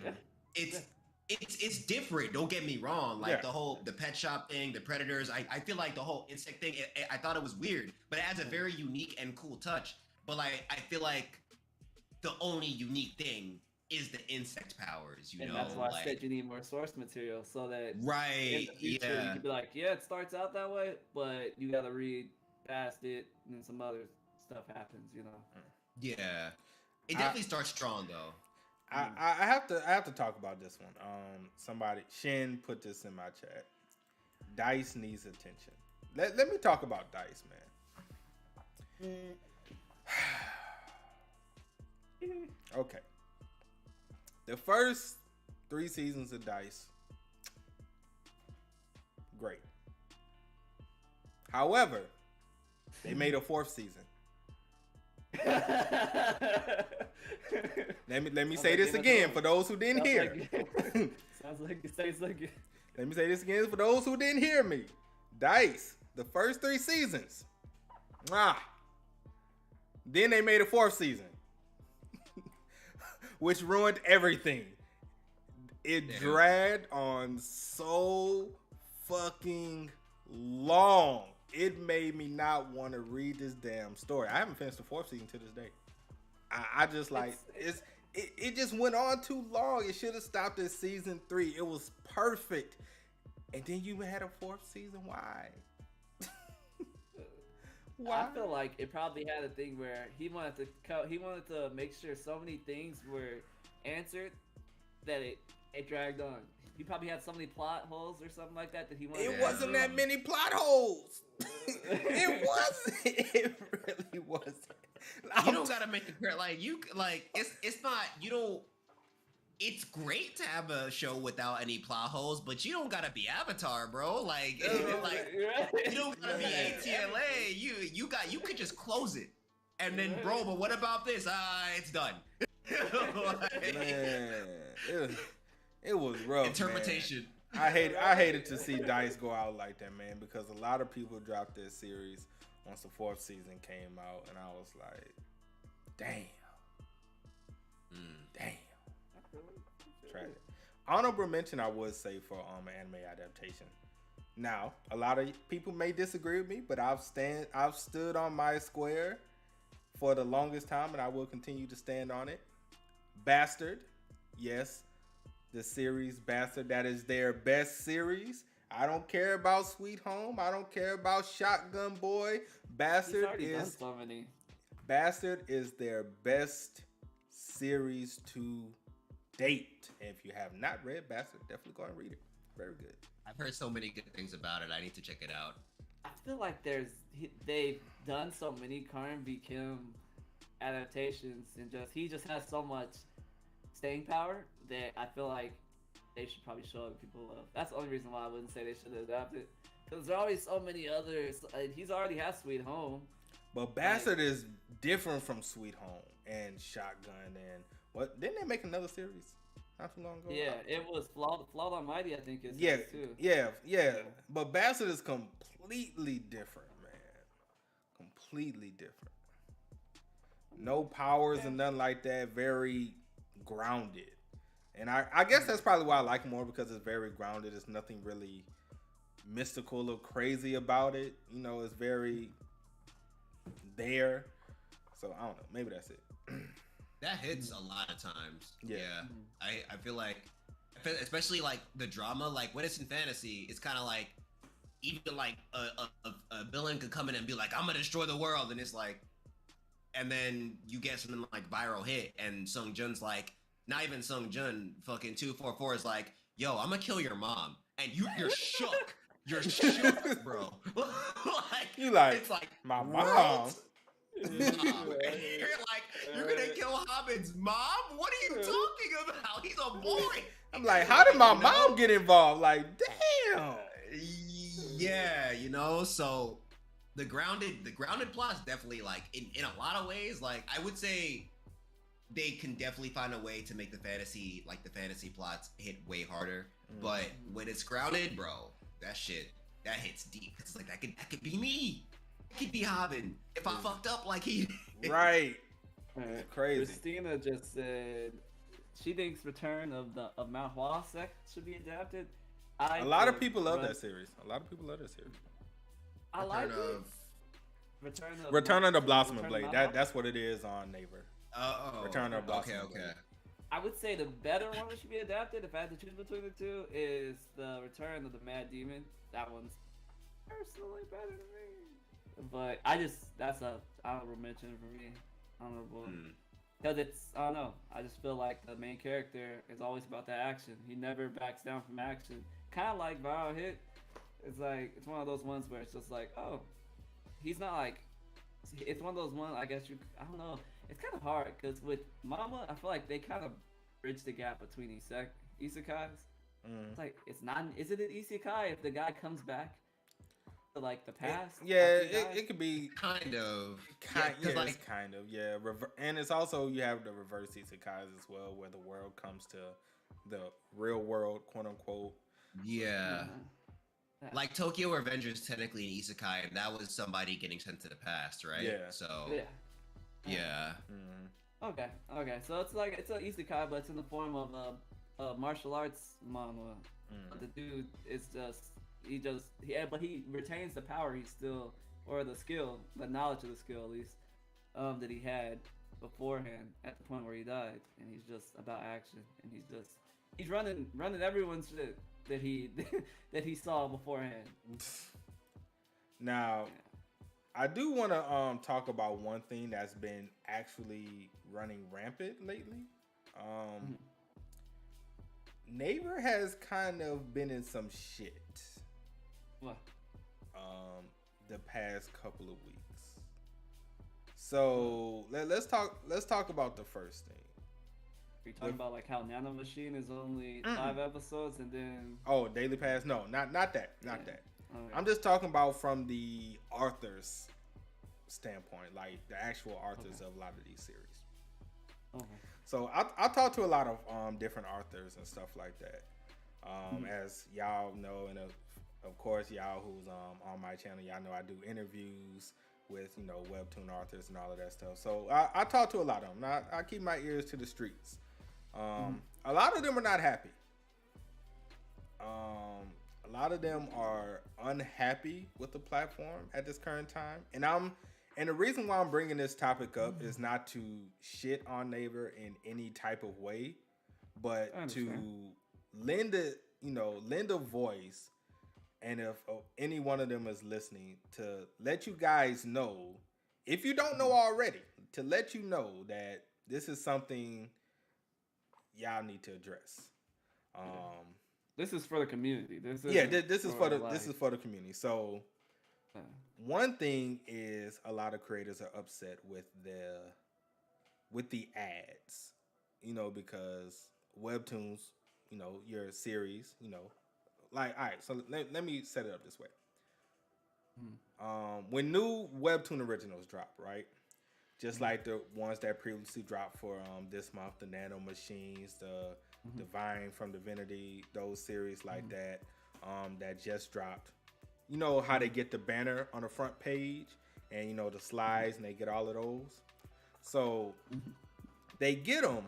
it's different. Don't get me wrong. Like the pet shop thing, the predators. I feel like the whole insect thing. I thought it was weird, but it has a very unique and cool touch. But like I feel like the only unique thing is the insect powers, and that's why I said you need more source material so that in the future you can be like, it starts out that way, but you gotta read past it, and then some other stuff happens, Yeah, it definitely starts strong though. I have to talk about this one. Shin put this in my chat. Dice needs attention. Let me talk about Dice, man. Okay. The first 3 seasons of Dice, great. However, they made a 4th season. Let me say this again for those who didn't hear. Sounds like it stays like it. Let me say this again for those who didn't hear me. Dice, the first 3 seasons. Then they made a 4th season, which ruined everything. It dragged on so fucking long. It made me not want to read this damn story. I haven't finished the 4th season to this day. I just like it just went on too long. It should have stopped at season 3. It was perfect. And then you had a 4th season. Why? I feel like it probably had a thing where he wanted to make sure so many things were answered that it dragged on. He probably had so many plot holes or something like that he wanted. It wasn't that many plot holes. It wasn't. It really wasn't. You don't gotta make the it's not. You don't. It's great to have a show without any plot holes, but you don't gotta be Avatar, bro. Like you don't gotta be ATLA. You could just close it, and then bro. But what about this? It's done. Man, it was rough. Interpretation. Man. I hated to see Dice go out like that, man, because a lot of people dropped their series once the 4th season came out, and I was like, damn. Tragic. Honorable mention I would say for an anime adaptation, Now, a lot of people may disagree with me, but I've stood on my square for the longest time, and I will continue to stand on it. Bastard, yes, the series Bastard, that is their best series. I don't care about Sweet Home. I don't care about Shotgun Boy. Bastard is their best series to date. And if you have not read Bastard, definitely go and read it. Very good. I've heard so many good things about it. I need to check it out. I feel like they've done so many Karan V. Kim adaptations, and he just has so much staying power that I feel like they should probably show other people love. That's the only reason why I wouldn't say they should adapt it, because there are always so many others. He's already has Sweet Home, but Bastard is different from Sweet Home and Shotgun. And what, didn't they make another series not too long ago? Yeah, it was Flawed Almighty, I think. Yeah. But Bastard is completely different, man. Completely different. No powers and nothing like that. Very grounded. And I guess that's probably why I like it more, because it's very grounded. There's nothing really mystical or crazy about it. You know, it's very there. So I don't know. Maybe that's it. That hits a lot of times. Yeah. I feel like, especially like the drama, like when it's in fantasy, it's kind of like, even like a villain could come in and be like, I'm gonna destroy the world, and it's like, and then you get something like viral hit, and Sung Jun's like, not even Sung Jun, fucking 244 is like, yo, I'm gonna kill your mom, and you're shook. You're shook, bro. Like, you like, it's like, my mom. Mom. And you're like, you're gonna kill Hobbit's mom? What are you talking about? He's a boy. I'm like, how did my mom get involved? Like, damn. Yeah, you know. So the grounded plot is definitely like in a lot of ways. Like, I would say they can definitely find a way to make the fantasy plots hit way harder. But when it's grounded, bro, that hits deep. It's like that could be me. It could be Hobbin if I fucked up like he did. Right. Crazy. Christina just said she thinks Return of Mount Huasek should be adapted. A lot of people love that series. I like it. Return of the Blossoming Blade. That's what it is on Naver. Oh. Return of the Blossoming Blade. Okay. I would say the better one that should be adapted, if I had to choose between the two, is the Return of the Mad Demon. That one's personally better to me. But that's a honorable mention for me. Because I don't know. I just feel like the main character is always about that action. He never backs down from action. Kind of like Viral Hit. It's like, it's one of those ones where it's just like, oh, he's not like, it's one of those ones, I guess I don't know. It's kind of hard because with Mama, I feel like they kind of bridge the gap between isekais. It's like, is it an isekai if the guy comes back to like the past? It could be kind of. And it's also, you have the reverse isekais as well, where the world comes to the real world, quote unquote. Yeah. Like Tokyo Revengers is technically an isekai, and that was somebody getting sent to the past, right? Yeah. So. Yeah. Okay. So it's like, it's an isekai, but it's in the form of a martial arts manga. The dude is but he retains the power or the skill, the knowledge of the skill at least, that he had beforehand at the point where he died, and he's just about action, and he's running everyone's shit that he saw beforehand. Now, I do want to talk about one thing that's been actually running rampant lately. Naver has kind of been in some shit. What? The past couple of weeks. So let's talk about the first thing. Are you talking about like how Nano Machine is only 5 episodes and then? Oh, Daily Pass? No, not that. Not that. Okay. I'm just talking about from the author's standpoint, like the actual authors of a lot of these series. Okay. So I talk to a lot of different authors and stuff like that. As y'all know, and of course y'all who's on my channel, y'all know I do interviews with Webtoon authors and all of that stuff. So I talk to a lot of them. I keep my ears to the streets. A lot of them are not happy. A a lot of them are unhappy with the platform at this current time, and the reason why I'm bringing this topic up is not to shit on Naver in any type of way, but to lend a voice, and if any one of them is listening, to let you guys know, if you don't know already, to let you know that this is something y'all need to address. This is for the community. This is for the community. So one thing is, a lot of creators are upset with the ads, because Webtoons, your series, like, all right, so let me set it up this way. When new Webtoon originals drop, right? Just like the ones that previously dropped for this month, the Nano Machines, the Divine from Divinity, those series like that, that just dropped. You know how they get the banner on the front page, and the slides, and they get all of those. So they get them,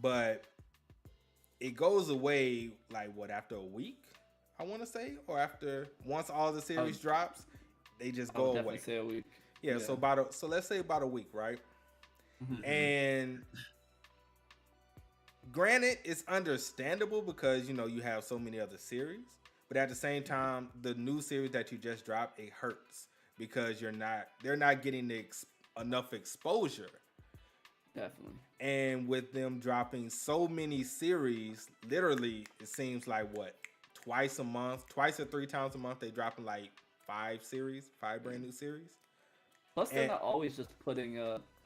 but it goes away after a week, I want to say, or once all the series drops, they just go away. Say a week. Yeah, so let's say about a week, right? And granted, it's understandable because you have so many other series, but at the same time, the new series that you just dropped, it hurts because they're not getting enough exposure. Definitely. And with them dropping so many series, literally, it seems like twice or 3 times a month, they dropping like 5 brand new series. Plus, they're not always just putting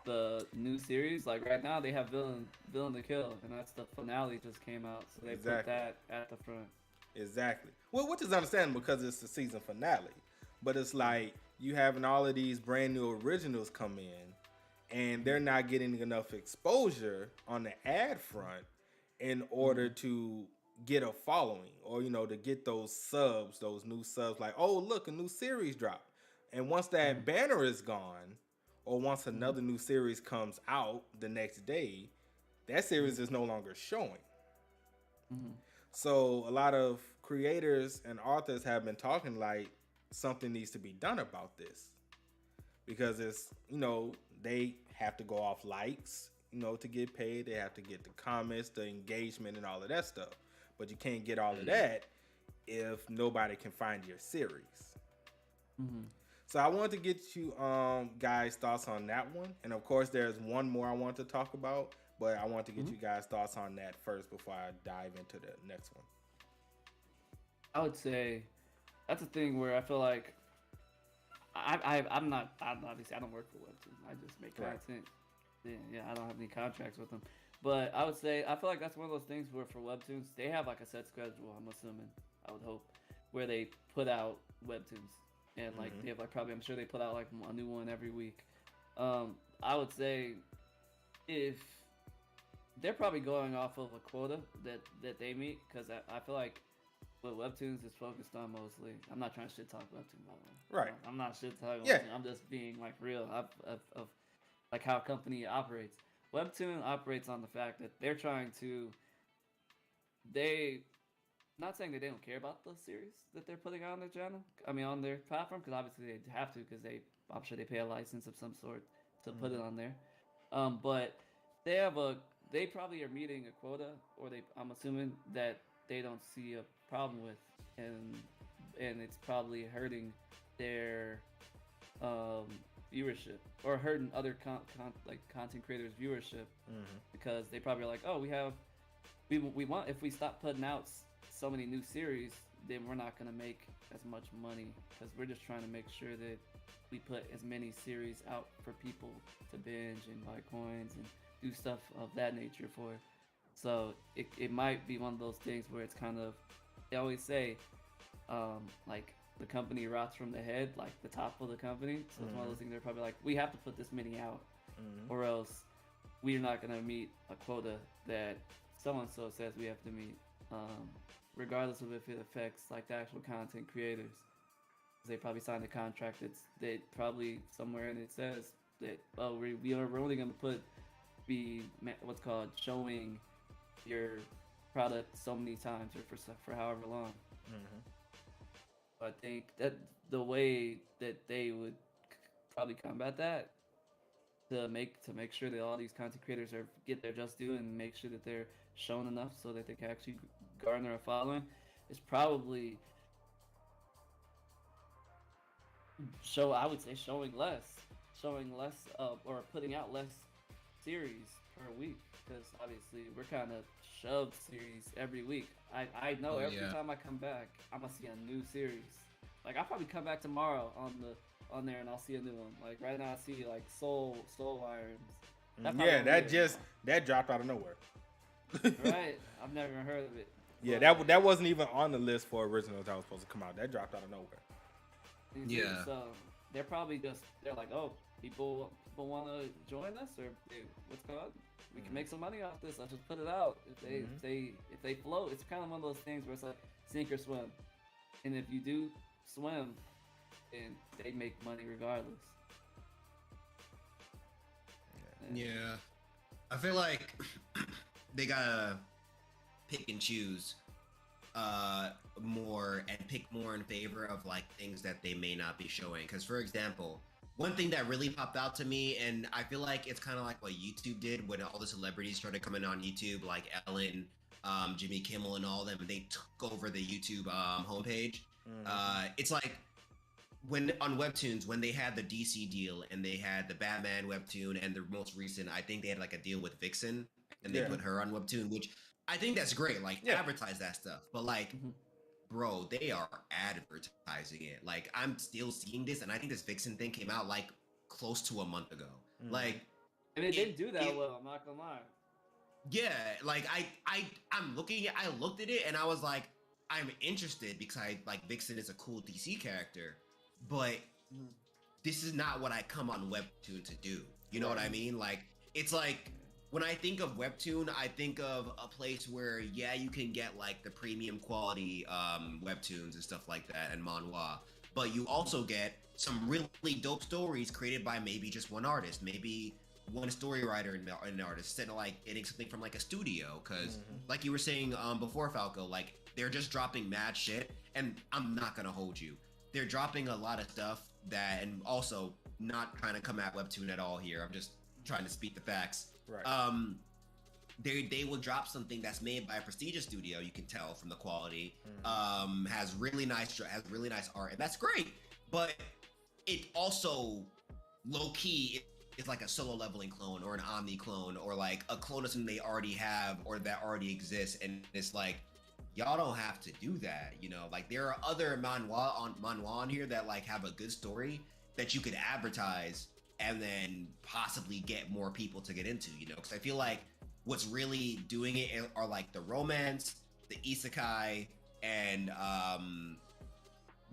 the new series. Like right now, they have Villain to Kill, and that's the finale just came out, so they put that at the front. Exactly. Well, which is understandable because it's the season finale. But it's like you having all of these brand new originals come in, and they're not getting enough exposure on the ad front in order to get a following, or to get those new subs. Like, oh, look, a new series dropped. And once that banner is gone, or once another new series comes out the next day, that series is no longer showing. So a lot of creators and authors have been talking like something needs to be done about this, because it's, they have to go off likes, to get paid. They have to get the comments, the engagement, and all of that stuff. But you can't get all of that if nobody can find your series. So I wanted to get you guys' thoughts on that one. And of course, there's one more I want to talk about, but I want to get you guys' thoughts on that first before I dive into the next one. I would say that's a thing where I feel like I'm obviously, I don't work for Webtoon. I just make content. Yeah, I don't have any contracts with them. But I would say, I feel like that's one of those things where for Webtoons, they have like a set schedule, I'm assuming, I would hope, where they put out Webtoons. And like they have I'm sure they put out like a new one every week. I would say if they're probably going off of a quota that they meet, because I feel like what Webtoons is focused on mostly. I'm not trying to shit talk Webtoon, by the way. Right. I'm not shit talking Yeah. Webtoon. I'm just being like real of like how a company operates. Webtoon operates on the fact that they're trying to. Not saying that they don't care about the series that they're putting on their channel. I mean, on their platform, because obviously they have to, because I'm sure they pay a license of some sort to put it on there. But they probably are meeting a quota, or I'm assuming that they don't see a problem with, and it's probably hurting their viewership, or hurting other content creators' viewership, because they probably are like, oh, we want, if we stop putting out so many new series, then we're not going to make as much money, because we're just trying to make sure that we put as many series out for people to binge and buy coins and do stuff of that nature for. So it might be one of those things where it's kind of, they always say, like the company rots from the head, like the top of the company. So it's one of those things they're probably like, we have to put this many out, or else we're not going to meet a quota that so-and-so says we have to meet. Regardless of if it affects like the actual content creators, they probably signed a contract that probably somewhere in it says that, oh, we're only going to be what's called showing your product so many times, or for however long. I think that the way that they would probably combat that to make sure that all these content creators are get their just due and make sure that they're shown enough so that they can actually garner a following is probably I would say showing less or putting out less series per week because obviously we're kind of shoved series every week. I know every time I come back I'm gonna see a new series. Like I'll probably come back tomorrow on there and I'll see a new one. Like right now I see like Soul Irons. That dropped out of nowhere. Right, I've never even heard of it. Yeah, that wasn't even on the list for originals that was supposed to come out. That dropped out of nowhere. Yeah. So they're probably they're like, oh, people want to join us or what's going on? We can make some money off this. Let's just put it out. If they float, it's kind of one of those things where it's like sink or swim. And if you do swim, then they make money regardless. Yeah. I feel like they gotta pick and choose more and pick more in favor of like things that they may not be showing. Because for example, one thing that really popped out to me, and I feel like it's kind of like what YouTube did when all the celebrities started coming on YouTube, like Ellen, Jimmy Kimmel, and all of them, and they took over the YouTube homepage. It's like when on Webtoons, when they had the DC deal and they had the Batman Webtoon and the most recent, I think they had like a deal with Vixen and they put her on Webtoon, which I think that's great. Like advertise that stuff, but like, bro, they are advertising it. Like I'm still seeing this, and I think this Vixen thing came out like close to a month ago. Like, and it didn't do that well. I'm not gonna lie. Yeah, like I looked at it and I was like, I'm interested because I like Vixen is a cool DC character, but this is not what I come on Webtoon to do. You know what I mean? Like it's like when I think of Webtoon, I think of a place where you can get like the premium quality webtoons and stuff like that and manhwa, but you also get some really dope stories created by maybe just one artist, maybe one story writer and an artist, instead of like getting something from like a studio. Because like you were saying before, Falco, like they're just dropping mad shit, and I'm not gonna hold you, they're dropping a lot of stuff that, and also not trying to come at Webtoon at all here, I'm just trying to speak the facts. Right. They will drop something that's made by a prestigious studio. You can tell from the quality. Has really nice art, and that's great. But it also low key is like a solo leveling clone or an Omni clone or like a clone of something they already have or that already exists. And it's like, y'all don't have to do that. You know, like there are other manhwa on here that like have a good story that you could advertise and then possibly get more people to get into, you know, because I feel like what's really doing it are like the romance, the isekai, and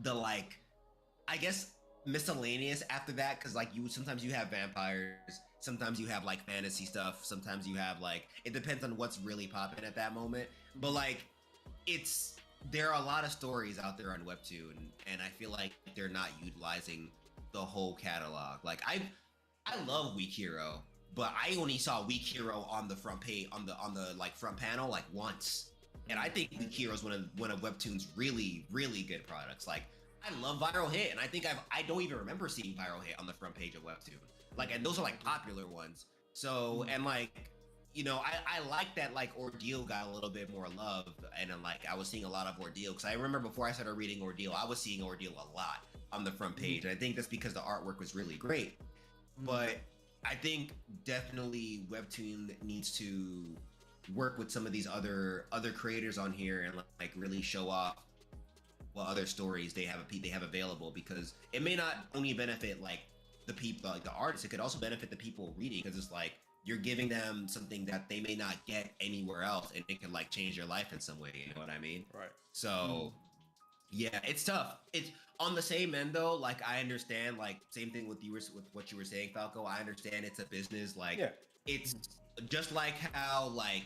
the like, I guess miscellaneous after that, because like sometimes you have vampires, sometimes you have like fantasy stuff, sometimes you have like, it depends on what's really popping at that moment, but like there are a lot of stories out there on Webtoon, and I feel like they're not utilizing the whole catalog. Like I love Weak Hero, but I only saw Weak Hero on the front page, on the like front panel like once, and I think Weak Hero is one of Webtoon's really good products. Like I love Viral Hit, and I think I don't even remember seeing Viral Hit on the front page of Webtoon. Like, and those are like popular ones. So and like, you know, I like that like Ordeal got a little bit more love, and then like I was seeing a lot of Ordeal because I remember before I started reading Ordeal, I was seeing Ordeal a lot on the front page, and I think that's because the artwork was really great. But I think definitely Webtoon needs to work with some of these other creators on here and like really show off what other stories they have available, because it may not only benefit like the people, like the artists, it could also benefit the people reading, because it's like you're giving them something that they may not get anywhere else, and it can like change their life in some way. You know what I mean? Right. So yeah, it's tough. It's on the same end though. Like I understand, like same thing with what you were saying, Falco. I understand it's a business. Like it's just like how like,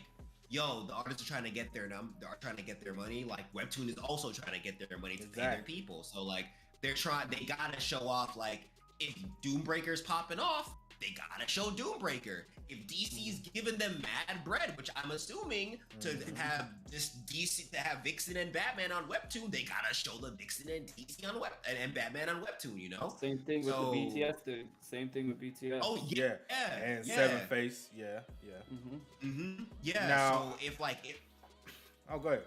yo, the artists are trying to get their money. Like Webtoon is also trying to get their money to pay their people. So like they gotta show off, like if Doombreaker's popping off, they gotta show Doombreaker. If DC's giving them mad bread, which I'm assuming to have this DC to have Vixen and Batman on Webtoon, they gotta show the Vixen and DC on and Batman on Webtoon, you know? Same thing with the BTS dude. Same thing with BTS. Oh yeah, and Seven Face, yeah. Yeah. Now, so if oh, go ahead.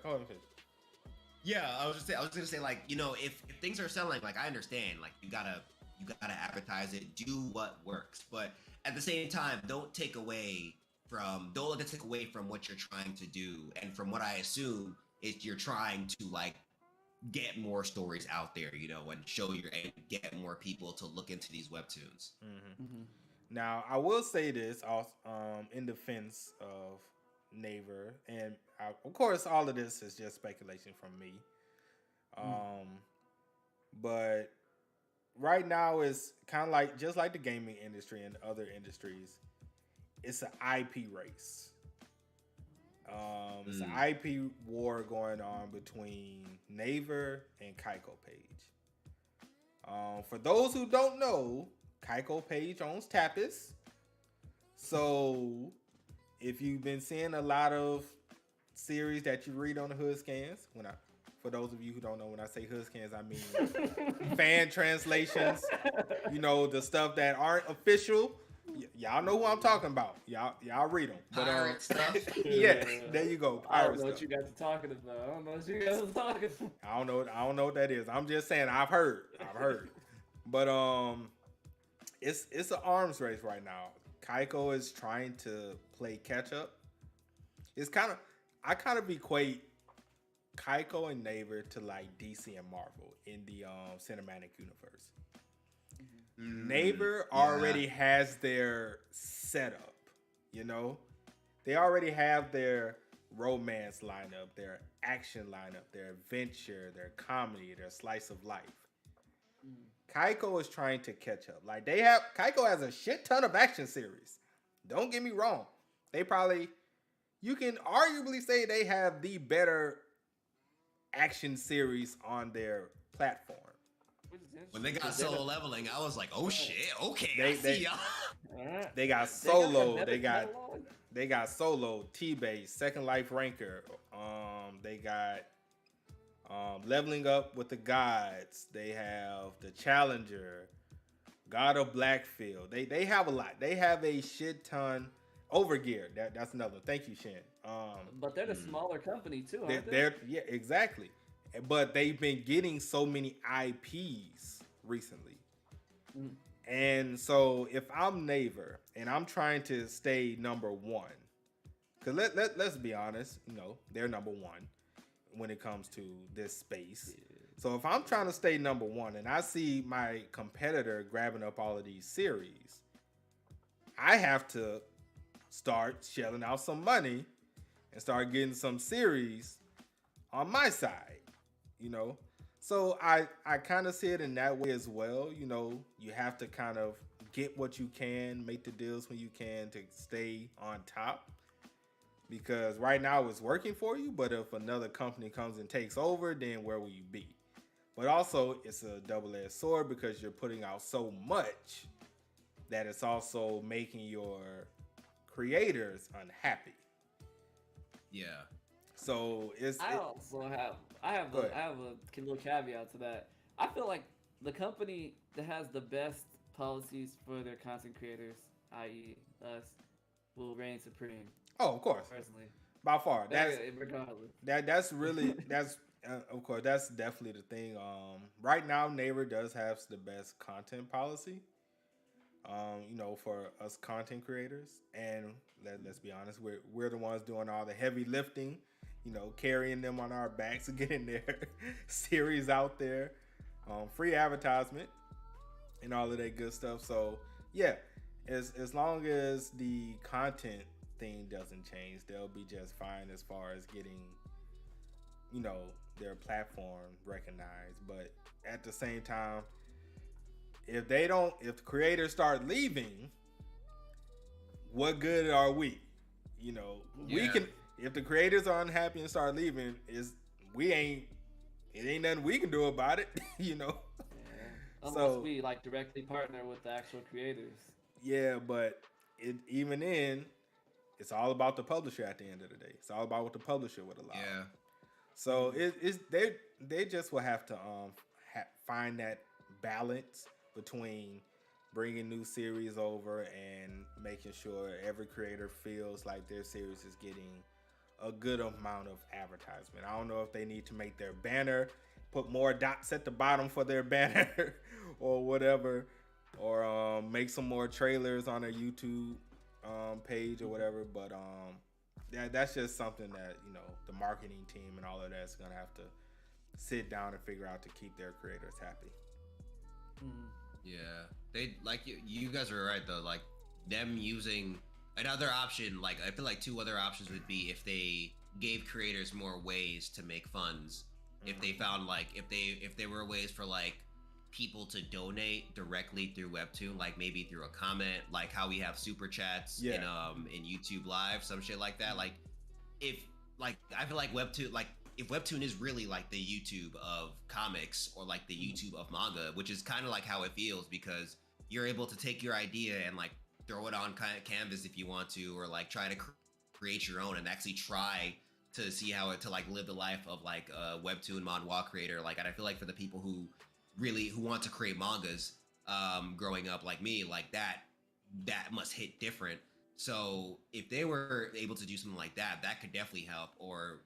yeah, I was gonna say like, you know, if things are selling, like I understand, like you gotta advertise it, do what works, but at the same time, don't let it take away from what you're trying to do, and from what I assume is you're trying to like get more stories out there, you know, and get more people to look into these webtoons. Now, I will say this in defense of Naver, and of course, all of this is just speculation from me. But right now, it's kind of like just like the gaming industry and other industries. It's an IP race. It's an IP war going on between Naver and Kaiko Page. For those who don't know, Kaiko Page owns Tapas. So if you've been seeing a lot of series that you read on the hood scans, for those of you who don't know, when I say hood scans, I mean fan translations, you know, the stuff that aren't official. Y'all know who I'm talking about. Y'all read them. Pirate stuff. Yeah, there you go. I don't know what you guys are talking about. I don't know what that is. I'm just saying I've heard. But it's an arms race right now. Kaiko is trying to play catch up. I kind of equate Kaiko and Naver to like DC and Marvel in the cinematic universe. Naver already has their setup, you know? They already have their romance lineup, their action lineup, their adventure, their comedy, their slice of life. Kaiko is trying to catch up. Like Kaiko has a shit ton of action series. Don't get me wrong. You can arguably say they have the better action series on their platform. When they got Solo Leveling, I was like, "Oh shit, okay, I see y'all." They got Solo. They got Solo, T-Base, Second Life Ranker. They got Leveling Up with the Gods. They have the Challenger, God of Blackfield. They have a lot. They have a shit ton. Overgear. That's another one. Thank you, Shen. But they're the smaller company too, aren't they? Yeah, exactly. But they've been getting so many IPs recently. And so if I'm Naver and I'm trying to stay number one, because let's be honest, you know, they're number one when it comes to this space. So if I'm trying to stay number one and I see my competitor grabbing up all of these series, I have to start shelling out some money and start getting some series on my side, you know? So I kind of see it in that way as well. You know, you have to kind of get what you can, make the deals when you can to stay on top. Because right now it's working for you, but if another company comes and takes over, then where will you be? But also it's a double-edged sword because you're putting out so much that it's also making your creators unhappy. Yeah. So I have a little caveat to that. I feel like the company that has the best policies for their content creators, i.e. us, will reign supreme. Oh, of course. Personally. By far. Regardless. That's of course, that's definitely the thing. Right now, Naver does have the best content policy. You know, for us content creators, and let's be honest, we're the ones doing all the heavy lifting, you know, carrying them on our backs and getting their series out there, free advertisement, and all of that good stuff. So yeah, as long as the content thing doesn't change, they'll be just fine as far as getting, you know, their platform recognized. But at the same time, if the creators start leaving, what good are we? You know, we can, if the creators are unhappy and start leaving, it ain't nothing we can do about it, you know? Unless we like directly partner with the actual creators. Yeah, but even then, it's all about the publisher at the end of the day. It's all about what the publisher would allow. Yeah. So it's they just will have to find that balance between bringing new series over and making sure every creator feels like their series is getting a good amount of advertisement. I don't know if they need to make their banner, put more dots at the bottom for their banner or whatever, or make some more trailers on their YouTube page or whatever. But that's just something that, you know, the marketing team and all of that's gonna have to sit down and figure out to keep their creators happy. Yeah, they like you guys are right though. Like them using another option, like I feel like two other options would be if they gave creators more ways to make funds. If they found like if there were ways for like people to donate directly through Webtoon, like maybe through a comment, like how we have super chats in YouTube Live, some shit like that. Like if like I feel like Webtoon, like if Webtoon is really like the YouTube of comics or like the YouTube of manga, which is kind of like how it feels, because you're able to take your idea and like throw it on kind of canvas if you want to, or like try to create your own and actually try to see how it to like live the life of like a Webtoon manhwa creator. Like, and I feel like for the people who want to create mangas growing up like me, like that must hit different. So if they were able to do something like that, that could definitely help. Or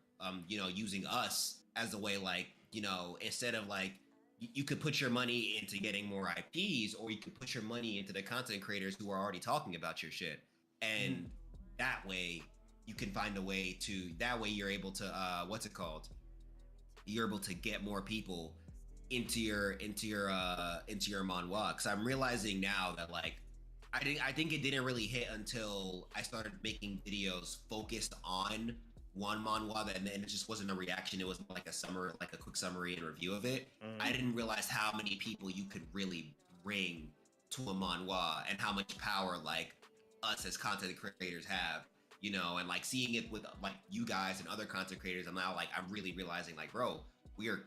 you know, using us as a way, like, you know, instead of like you could put your money into getting more IPs, or you could put your money into the content creators who are already talking about your shit, and that way you can find a way to, that way you're able to you're able to get more people into your manhwa. Because I'm realizing now that like I think it didn't really hit until I started making videos focused on one manhwa, and it just wasn't a reaction. It was like a quick summary and review of it. I didn't realize how many people you could really bring to a manhwa, and how much power like us as content creators have, you know. And like seeing it with like you guys and other content creators, I'm really realizing like, bro, we are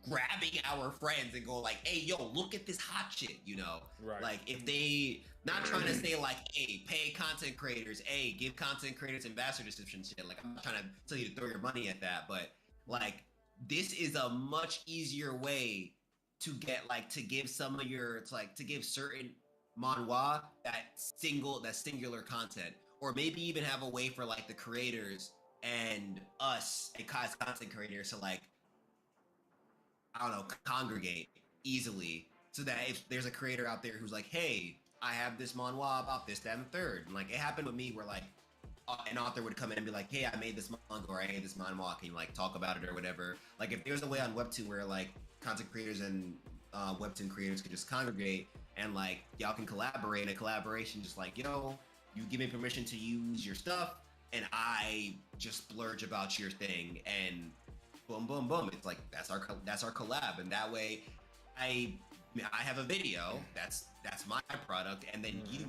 grabbing our friends and go like, hey, yo, look at this hot shit, you know? Right. Like if they not trying to say like, hey, pay content creators, hey, give content creators ambassadorships and shit. Like I'm not trying to tell you to throw your money at that, but like this is a much easier way to get like to give some of your to give certain manhwa that singular content, or maybe even have a way for like the creators and us as content creators to like, I don't know, congregate easily, so that if there's a creator out there who's like, hey, I have this manhwa about this, that, and the third. And like it happened with me where like an author would come in and be like, hey, I made this manga, or I made this manhwa, can you like talk about it or whatever? Like if there's a way on Webtoon where like content creators and Webtoon creators could just congregate and like y'all can collaborate, a collaboration just like, yo, you give me permission to use your stuff and I just splurge about your thing, and boom, boom, boom. It's like that's our collab, and that way, I have a video that's my product, and then you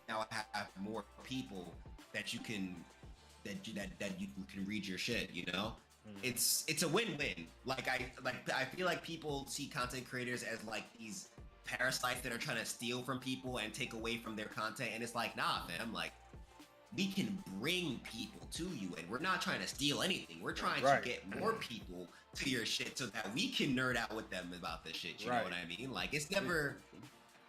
now have more people that you can read your shit. You know, it's a win-win. Like I feel like people see content creators as like these parasites that are trying to steal from people and take away from their content, and it's like, nah, man. Like, we can bring people to you, and we're not trying to steal anything. We're trying to get more people to your shit so that we can nerd out with them about this shit. You know what I mean? Like, it's never,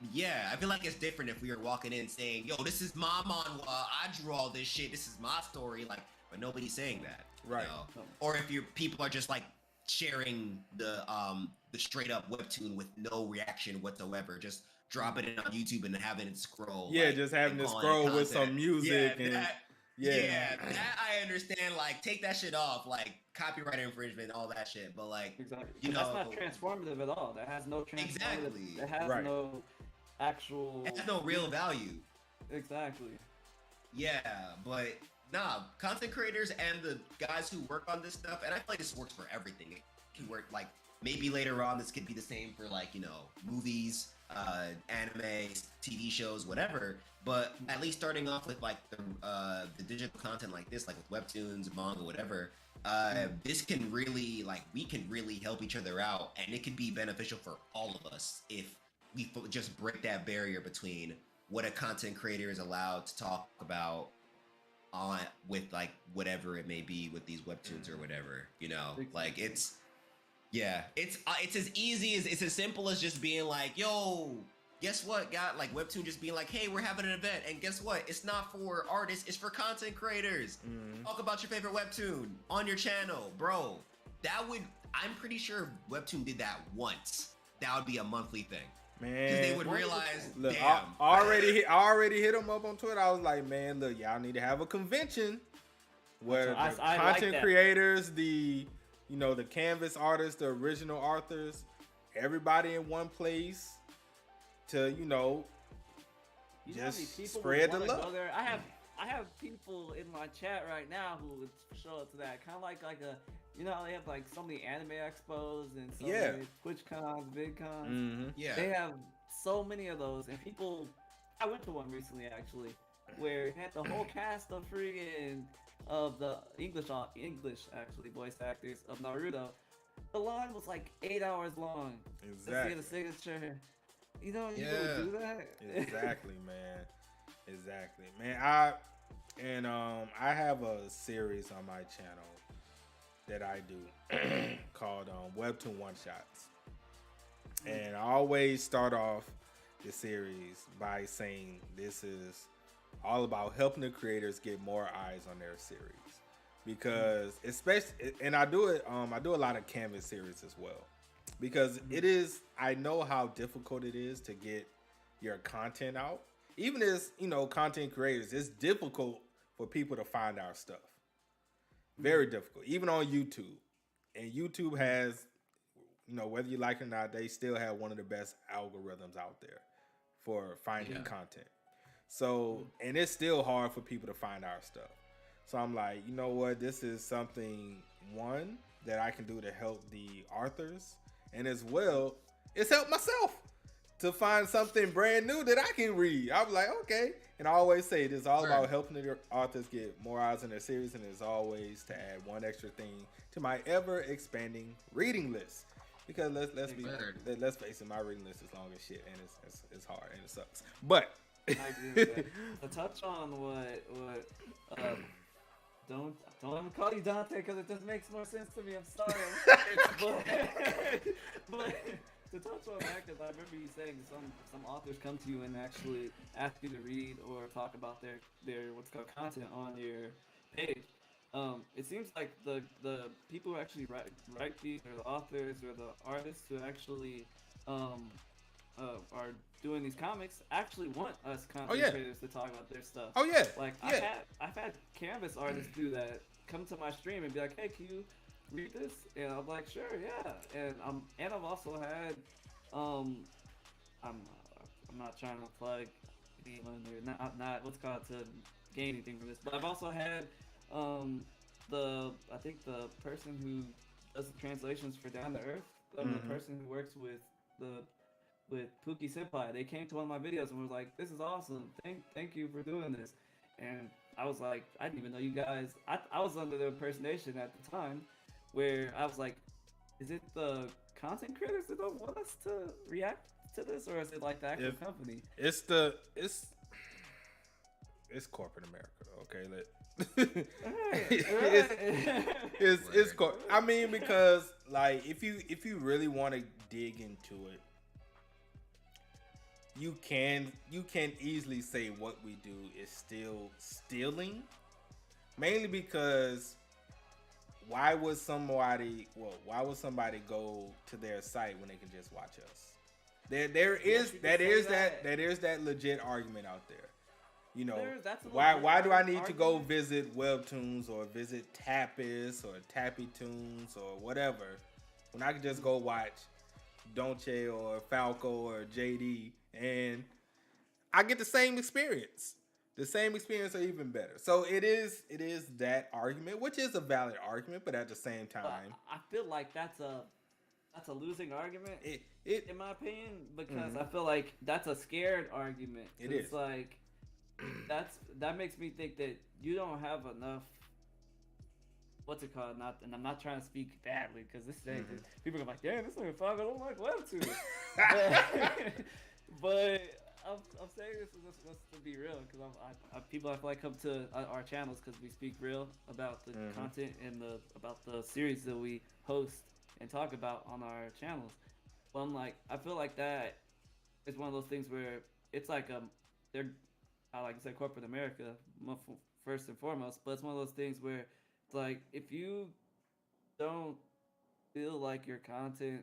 I feel like it's different if we were walking in saying, yo, this is my manhwa, I drew all this shit, this is my story, like, but nobody's saying that. Right. You know? Or if people are just like sharing the straight up Webtoon with no reaction whatsoever, just dropping it on YouTube and having it scroll. Yeah, like, just having it scroll with some music that I understand. Like, take that shit off, like copyright infringement, all that shit. But like, exactly, you know, that's not transformative at all. That has no transformative. Exactly. It has no actual. It has no real value. Exactly. Yeah, but nah, content creators and the guys who work on this stuff, and I feel like this works for everything. It can work like maybe later on. This could be the same for like, you know, movies, anime, TV shows, whatever. But at least starting off with like the digital content like this, like with Webtoons, manga, whatever, this can really, like, we can really help each other out, and it can be beneficial for all of us if we just break that barrier between what a content creator is allowed to talk about on with like whatever it may be with these webtoons or whatever, you know, like it's as easy as it's as simple as just being like, yo, guess what, got like Webtoon just being like, hey, we're having an event, and guess what, it's not for artists, it's for content creators. Talk about your favorite Webtoon on your channel, bro. I'm pretty sure Webtoon did that once. That would be a monthly thing. Man, because they would realize, look, damn. I already hit them up on Twitter. I was like, man, look, y'all need to have a convention where the content like creators, the canvas artists, the original authors, everybody in one place to just spread the love. I have people in my chat right now who would show up to that. Kind of like a, they have like so many anime expos and so many Twitch cons, VidCons. Mm-hmm. Yeah. They have so many of those, and people. I went to one recently actually, where it had the whole cast of the English actually voice actors of Naruto. The line was like 8 hours long. Exactly. Just to get a signature. You don't do that. Exactly, man. Exactly, man. I have a series on my channel that I do called Webtoon One Shots, and I always start off the series by saying this is all about helping the creators get more eyes on their series, because especially, and I do it. I do a lot of canvas series as well, because it is. I know how difficult it is to get your content out. Even as, content creators, it's difficult for people to find our stuff. Very difficult. Even on YouTube. And YouTube has, whether you like it or not, they still have one of the best algorithms out there for finding content. So, and it's still hard for people to find our stuff. So I'm like, you know what? This is something, one, that I can do to help the authors. And as well, it's helped myself to find something brand new that I can read. I'm like, okay. And I always say this is all about helping the authors get more eyes in their series, and it's always to add one extra thing to my ever expanding reading list. Because let's face it, my reading list is long as shit, and it's hard and it sucks. But I agree with that. To touch on what don't let me call you Dante because it just makes more sense to me. I'm sorry. but to touch on that, because I remember you saying some authors come to you and actually ask you to read or talk about their what's called content on your page. It seems like the people who actually write these, or the authors or the artists who actually are doing these comics, actually want us content creators to talk about their stuff. Oh yeah. Like I've had canvas artists do that. Come to my stream and be like, hey, can you read this? And I'm like, sure, yeah. And I've also had I'm not trying to plug anyone or not what's called to gain anything from this, but I've also had I think the person who does the translations for Down to Earth, the person who works with Pookie Senpai, they came to one of my videos and was like, this is awesome, thank you for doing this. And I was like, I didn't even know you guys. I was under the impersonation at the time where I was like, is it the content creators that don't want us to react to this, or is it like the actual company? It's corporate America, okay? It's I mean, because like if you really want to dig into it, you can easily say what we do is still stealing, mainly because why would somebody go to their site when they can just watch us? There is that legit argument out there. Why do I need to go visit Webtoons or visit Tappis or Tappy Tunes or whatever when I can just go watch Donche or Falco or JD and I get the same experience? The same experience or even better. So it is that argument, which is a valid argument, but at the same time, I feel like that's a losing argument in my opinion, because I feel like that's a scared argument. It's like that makes me think that you don't have enough. What's it called? And I'm not trying to speak badly because this thing, people are like, damn, this nigga fucking don't like Webtoon. But I'm saying this just to be real because people I feel like come to our channels because we speak real about the content and about the series that we host and talk about on our channels. But I'm like, I feel like that is one of those things where it's like they're like I said, corporate America first and foremost. But it's one of those things where it's like if you don't feel like your content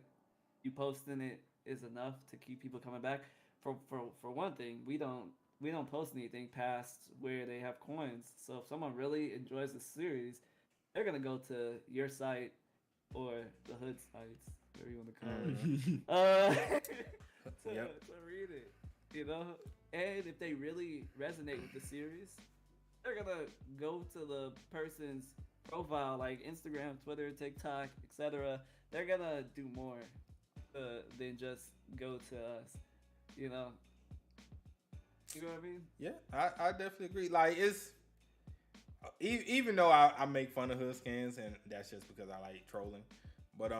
you posting it is enough to keep people coming back. For one thing, we don't post anything past where they have coins. So if someone really enjoys the series, they're gonna go to your site or the hood sites, whatever you want to call it, to read it. You know, and if they really resonate with the series, they're gonna go to the person's profile, like Instagram, Twitter, TikTok, etc. They're gonna do more than just go to us. You know what I mean? Yeah, I definitely agree. Like it's even though I make fun of hood scans and that's just because I like trolling, but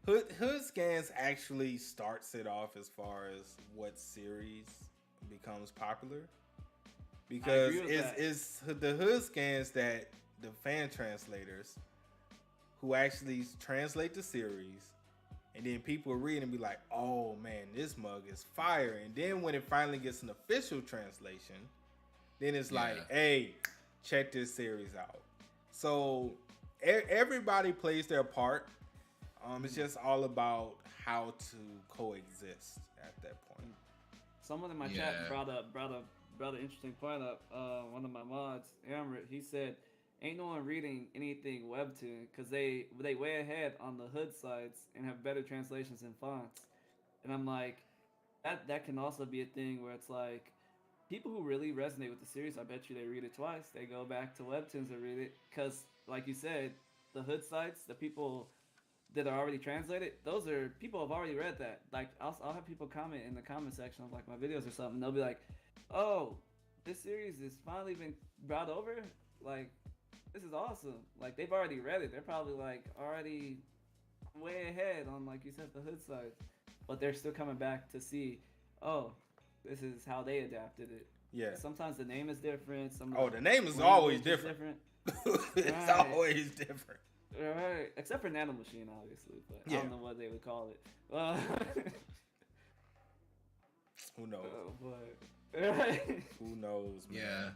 hood scans actually starts it off as far as what series becomes popular because it's the hood scans that the fan translators who actually translate the series. And then people read and be like, oh man, this mug is fire. And then when it finally gets an official translation, then it's like, hey, check this series out. So everybody plays their part. It's just all about how to coexist at that point. Someone in my chat brought an interesting point up. One of my mods, Amrit, he said, ain't no one reading anything Webtoon because they way ahead on the hood sites and have better translations and fonts. And I'm like, that can also be a thing where it's like, people who really resonate with the series, I bet you they read it twice. They go back to Webtoons and read it because, like you said, the hood sites, the people that are already translated, those are people have already read that. Like I'll have people comment in the comment section of like my videos or something. They'll be like, oh, this series has finally been brought over. Like, this is awesome. Like, they've already read it. They're probably, like, already way ahead on, like you said, the hood side. But they're still coming back to see, oh, this is how they adapted it. Yeah. Sometimes the name is different. The name is always different. It's always different. Right. Except for Nano Machine, obviously. But I don't know what they would call it. Who knows? Who knows, man? Yeah.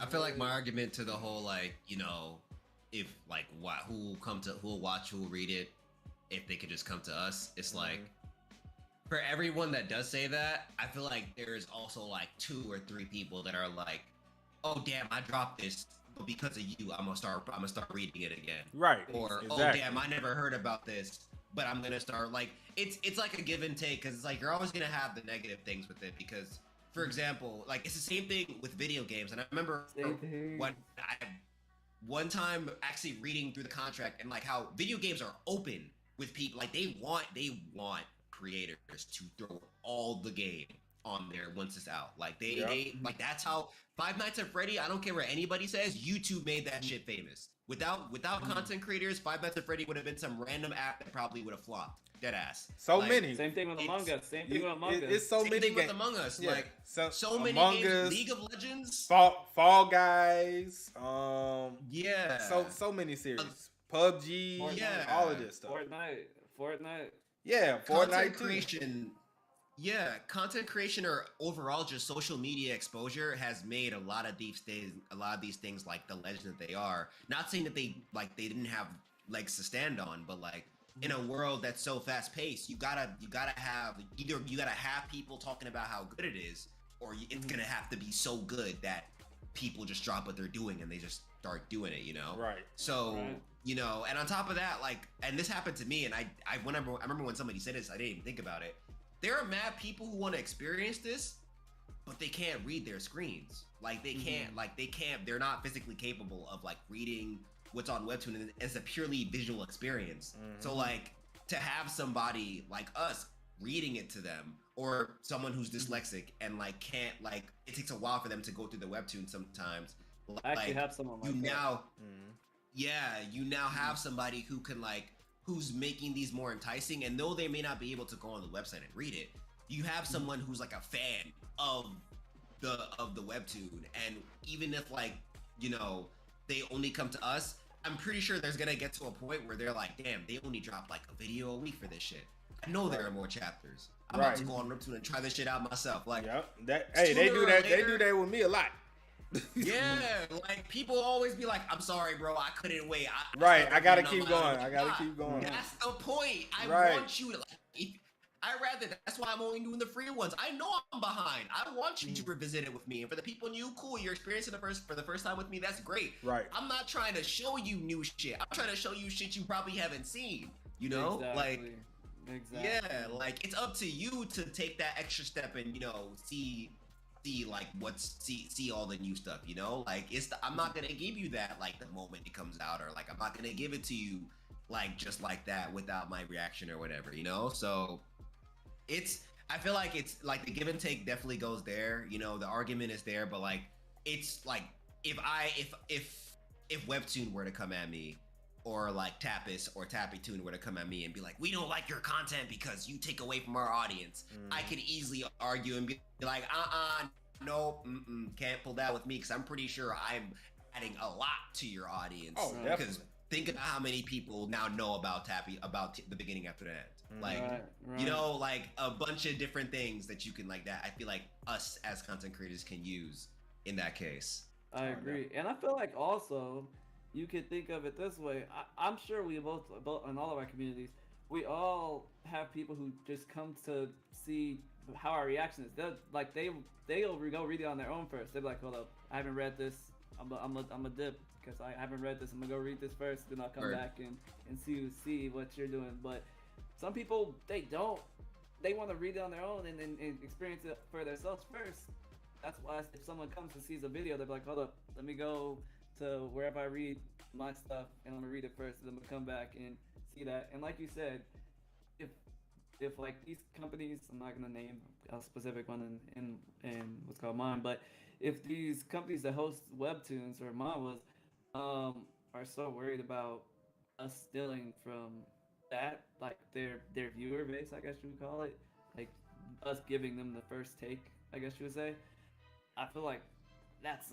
I feel like my argument to the whole, like, you know, if like who'll watch, who'll read it, if they could just come to us, it's like for everyone that does say that, I feel like there's also like 2 or 3 people that are like, oh damn, I dropped this, but because of you, I'm gonna start reading it again. Right. Or exactly. Oh damn, I never heard about this, but I'm gonna start. Like it's like a give and take because it's like you're always gonna have the negative things with it because. For example, like it's the same thing with video games, and I remember one time actually reading through the contract and like how video games are open with people. Like they want creators to throw all the game on there once it's out. Like they like that's how Five Nights at Freddy. I don't care what anybody says. YouTube made that shit famous. Without content creators, Five Nights at Freddy would have been some random app that probably would have flopped. Dead ass. Many. Same thing with Among Us. It's so many thing with Among Us. Yeah. Like so many Among games. Us, League of Legends. Fall Guys. Yeah. So many series. PUBG. Fortnite. All of this stuff. Fortnite. Yeah, Fortnite creation. Yeah, content creation or overall just social media exposure has made a lot of these things like the legend that they are. Not saying that they didn't have legs to stand on, but like in a world that's so fast paced, you gotta have people talking about how good it is, or it's gonna have to be so good that people just drop what they're doing and they just start doing it, you know? Right. So you know, and on top of that, like, and this happened to me, and I remember when somebody said this, I didn't even think about it. There are mad people who want to experience this, but they can't read their screens. Like they can't, they're not physically capable of like reading what's on Webtoon, and it's a purely visual experience. So like to have somebody like us reading it to them, or someone who's dyslexic and like can't, like it takes a while for them to go through the Webtoon sometimes. I actually have someone like that. You now have somebody who can like, who's making these more enticing, and though they may not be able to go on the website and read it, you have someone who's like a fan of the webtoon, and even if like, you know, they only come to us, I'm pretty sure there's gonna get to a point where they're like, damn, they only drop like a video a week for this shit. I know there are more chapters. I'm about to go on Webtoon and try this shit out myself. Like, hey, they do that. They do that with me a lot. Yeah, like people always be like, "I'm sorry, bro, I couldn't wait." I gotta keep going. I gotta keep going. That's the point. I want you to like. That's why I'm only doing the free ones. I know I'm behind. I want you to revisit it with me. And for the people new, cool. You're experiencing for the first time with me. That's great. Right. I'm not trying to show you new shit. I'm trying to show you shit you probably haven't seen. You know, Exactly. Yeah, like it's up to you to take that extra step and, you know, see like see all the new stuff, you know? Like I'm not gonna give you that like the moment it comes out, or like I'm not gonna give it to you like just like that without my reaction or whatever, you know? So I feel like it's like the give and take definitely goes there, you know, the argument is there, but like it's like if Webtoon were to come at me, or like Tappis or Tappytoon were to come at me and be like, we don't like your content because you take away from our audience, I could easily argue and be like, nope, can't pull that with me, because I'm pretty sure I'm adding a lot to your audience. Oh, because think about how many people now know about the beginning after that. Like, you know, like a bunch of different things that you can like that. I feel like us as content creators can use in that case. I agree, and I feel like also you could think of it this way. I'm sure we both in all of our communities, we all have people who just come to see how our reaction is. They'll go read it on their own first. They'll be like, hold up, I haven't read this. I'm a dip because I haven't read this. I'm gonna go read this first, then I'll come back and see what you're doing. But some people, they want to read it on their own and experience it for themselves first. That's why if someone comes and sees a video, they're like, hold up, let me go to wherever I read my stuff and I'm gonna read it first, and then I'm gonna come back and see that. And like you said, if like these companies, I'm not gonna name a specific one in what's called mine, but if these companies that host webtoons or manhwas are so worried about us stealing from that, like their viewer base, I guess you would call it, like us giving them the first take, I guess you would say, I feel like that's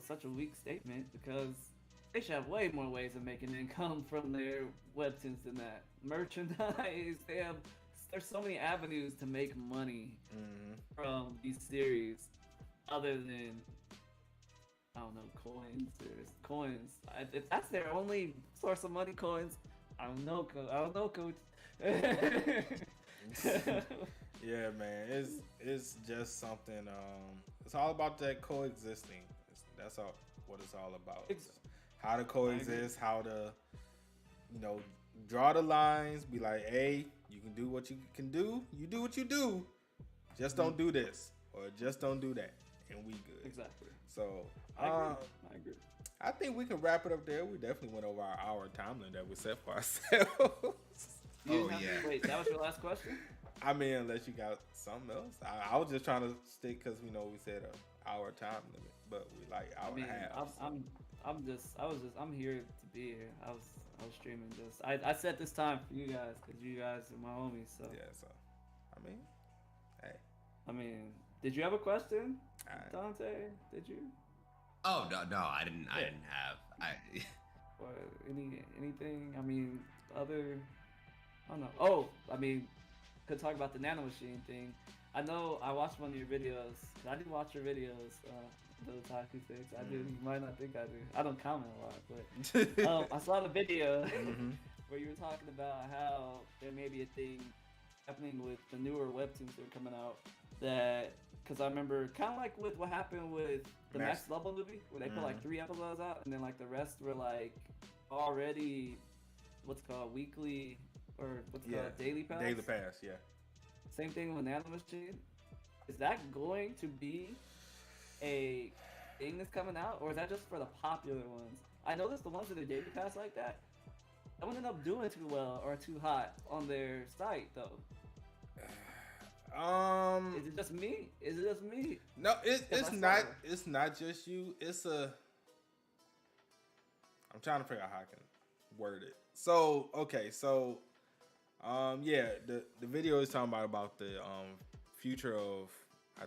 such a weak statement, because they should have way more ways of making income from their webtoons than that. Merchandise, there's so many avenues to make money from these series, other than, I don't know, coins. If that's their only source of money, coins, I don't know, coach. Yeah, man, it's just something. It's all about that coexisting. That's all what it's all about. How to coexist, how to, you know, draw the lines. Be like, hey, you can do what you can do. You do what you do. Just don't do this, or just don't do that, and we good. Exactly. So I agree. I think we can wrap it up there. We definitely went over our hour time limit that we set for ourselves. Wait, that was your last question? I mean, unless you got something else. I was just trying to stick, because we know we said an hour time limit, but we like hour and a half. I'm here to be here. I was streaming this. I set this time for you guys because you guys are my homies. So yeah. So I mean, hey. I mean, did you have a question, Dante? Did you? Oh no, I didn't have. Or anything? I mean, other. I don't know. Oh, I mean, could talk about the nanomachine thing. I know I watched one of your videos. I do watch your videos, TheOtakuFix. I do. You might not think I do. I don't comment a lot, but I saw the video where you were talking about how there may be a thing happening with the newer webtoons that are coming out. That, because I remember kind of like with what happened with the Max Level movie, where they put like 3 episodes out, and then like the rest were like already what's called weekly, or what's called daily pass. Daily pass, yeah. Same thing with Nanomachine. Is that going to be a thing that's coming out, or is that just for the popular ones? I noticed the ones that are daily pass like that, I wouldn't end up doing too well or too hot on their site though. Is it just me? No, it's not. It's not just you. I'm trying to figure out how I can word it. So okay, so yeah, the video is talking about the future of I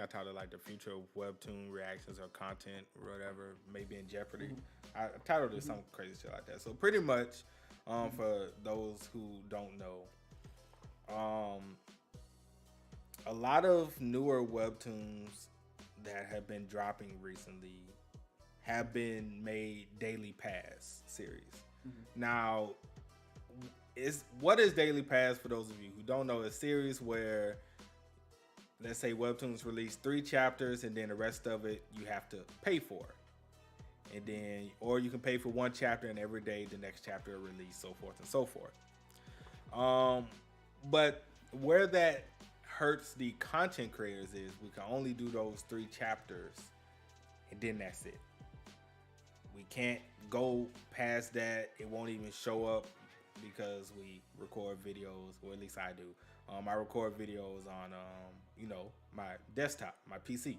titled it like the future of Webtoon reactions or content or whatever, maybe in jeopardy. I titled it something crazy shit like that. So pretty much, for those who don't know, a lot of newer Webtoons that have been dropping recently have been made daily pass series. Now, what is daily pass for those of you who don't know? A series where, let's say, Webtoons release 3 chapters and then the rest of it you have to pay for, and then or you can pay for 1 chapter and every day the next chapter will release, so forth and so forth. But where that hurts the content creators is we can only do those 3 chapters and then that's it. We can't go past that. It won't even show up because we record videos, or at least I do. I record videos on my desktop, my PC.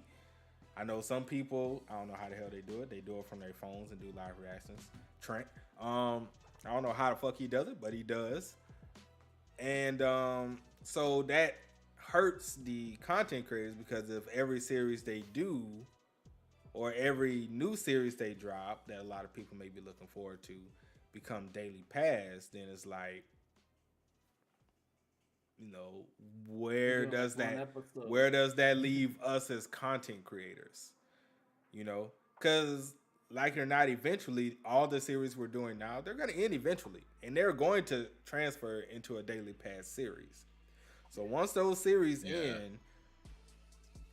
I know some people, I don't know how the hell they do it. They do it from their phones and do live reactions. Trent, I don't know how the fuck he does it, but he does. And so that hurts the content creators, because if every series they do or every new series they drop that a lot of people may be looking forward to become daily pass, then it's like, where does that leave us as content creators? Because like or not, eventually all the series we're doing now, they're going to end eventually, and they're going to transfer into a daily pass series. So once those series end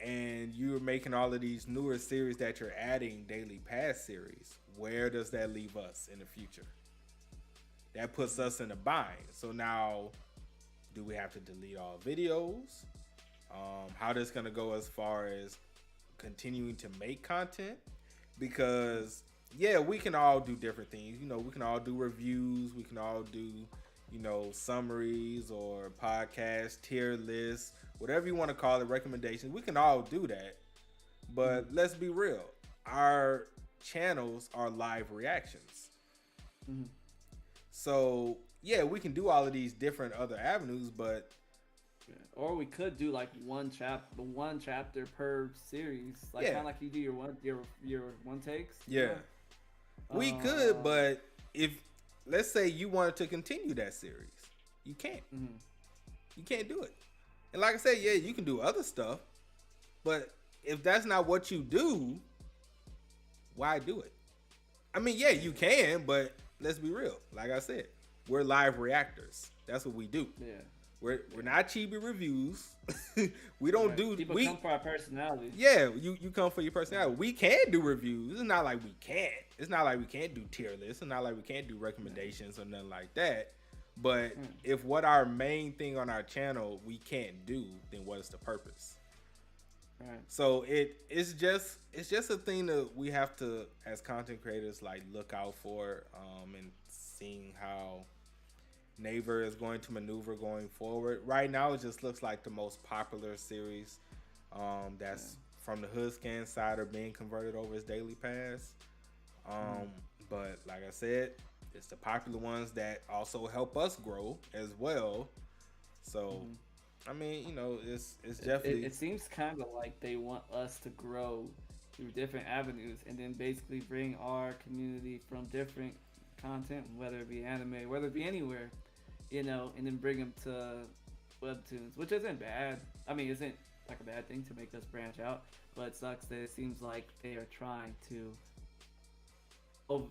and you're making all of these newer series that you're adding daily pass series, where does that leave us in the future? That puts us in a bind. So now, do we have to delete all videos? How this gonna go as far as continuing to make content? Because we can all do different things. We can all do reviews. We can all do summaries or podcast tier lists, whatever you want to call it, recommendations. We can all do that. But let's be real. Our channels are live reactions. So we can do all of these different other avenues, but or we could do like one chapter per series, like kind of like you do your one takes. We could, but if, let's say, you wanted to continue that series, you can't. You can't do it. And like I said, you can do other stuff, but if that's not what you do, why do it? I mean, you can, but let's be real. Like I said, we're live reactors. That's what we do. We're not chibi reviews. We don't do. People come for our personality. You come for your personality. We can do reviews. It's not like we can't. It's not like we can't do tier lists. It's not like we can't do recommendations or nothing like that. But if what our main thing on our channel we can't do, then what is the purpose? So it's just a thing that we have to, as content creators, like look out for, and seeing how Naver is going to maneuver going forward. Right now, it just looks like the most popular series that's from the hood scan side are being converted over as daily pass. But like I said, it's the popular ones that also help us grow as well. So I mean, it's definitely. It seems kind of like they want us to grow through different avenues, and then basically bring our community from different content, whether it be anime, whether it be anywhere, and then bring them to Webtoons, which isn't bad. I mean, isn't like a bad thing to make us branch out, but it sucks that it seems like they are trying to,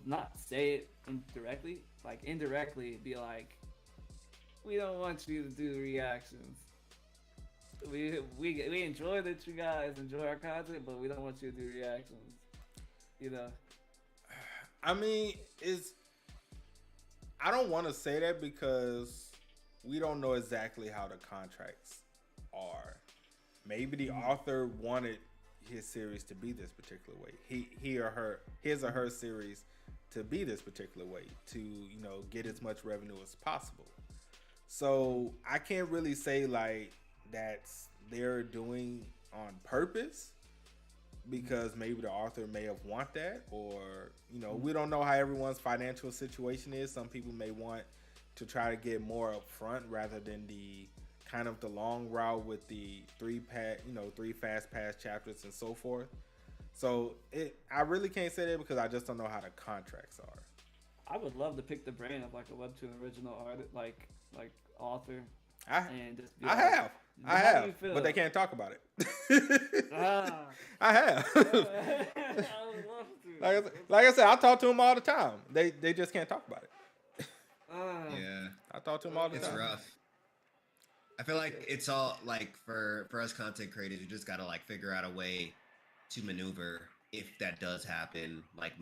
not say it indirectly, like indirectly be like, we don't want you to do reactions. We enjoy that you guys enjoy our content, but we don't want you to do reactions. I mean, I don't want to say that because we don't know exactly how the contracts are. Maybe the author wanted his series to be this particular way. His or her series to be this particular way to, get as much revenue as possible. So I can't really say like that's they're doing on purpose, because maybe the author may have want that, or we don't know how everyone's financial situation is. Some people may want to try to get more up front rather than the kind of the long route with the three fast pass chapters and so forth. So I really can't say that because I just don't know how the contracts are. I would love to pick the brain of like a Webtoon original artist, like author. And just be I like, have, how do you feel? but they can't talk about it. I have. I would love to. Like I said, I talk to them all the time. They just can't talk about it. Yeah, I talk to them all the time. It's rough. I feel like it's all like for us content creators, we just gotta like figure out a way to maneuver if that does happen, like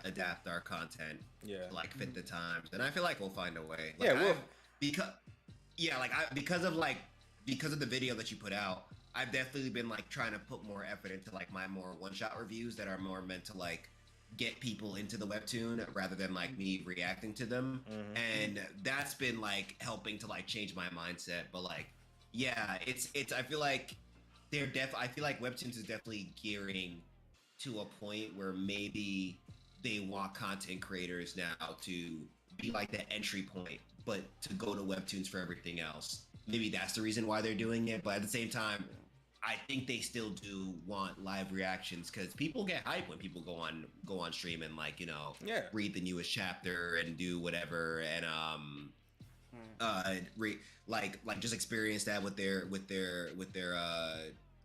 adapt our content, to like fit the times, and I feel like we'll find a way. Like, because of the video that you put out, I've definitely been like trying to put more effort into like my more one-shot reviews that are more meant to like get people into the webtoon rather than like me reacting to them, and that's been like helping to like change my mindset. But like, yeah, it's I feel like I feel like Webtoons is definitely gearing to a point where maybe they want content creators now to be like the entry point, but to go to Webtoons for everything else. Maybe that's the reason why they're doing it. But at the same time, I think they still do want live reactions because people get hype when people go on stream and like, you know, read the newest chapter and do whatever and like just experience that with their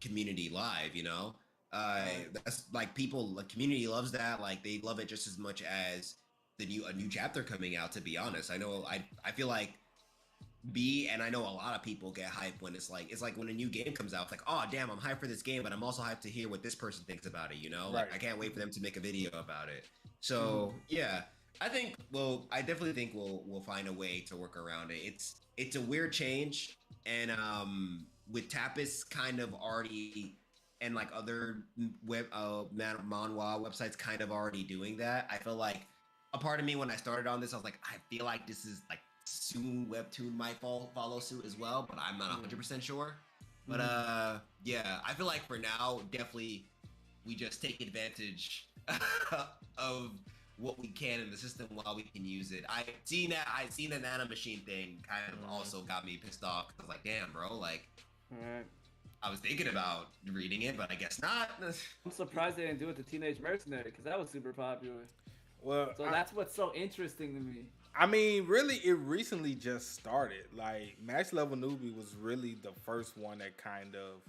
community live, you know. That's like people, like community loves that. Like they love it just as much as a new chapter coming out. To be honest, I know I feel like and I know a lot of people get hyped when it's like when a new game comes out. It's like, oh damn, I'm hyped for this game, but I'm also hyped to hear what this person thinks about it. You know, like I can't wait for them to make a video about it. So yeah, I definitely think we'll find a way to work around it. It's a weird change, and with Tapas kind of already and like other manhwa websites kind of already doing that. I feel like a part of me when I started on this, I was like, I feel like this is like soon Webtoon might follow suit as well, but I'm not 100% sure. But yeah, I feel like for now, definitely we just take advantage of what we can in the system while we can use it. I've seen the nano machine thing kind of also got me pissed off. I was like, damn, bro, like I was thinking about reading it, but I guess not. I'm surprised they didn't do it to Teenage Mercenary because that was super popular. Well, so that's what's so interesting to me. I mean, really, it recently just started. Like, Max Level Newbie was really the first one that kind of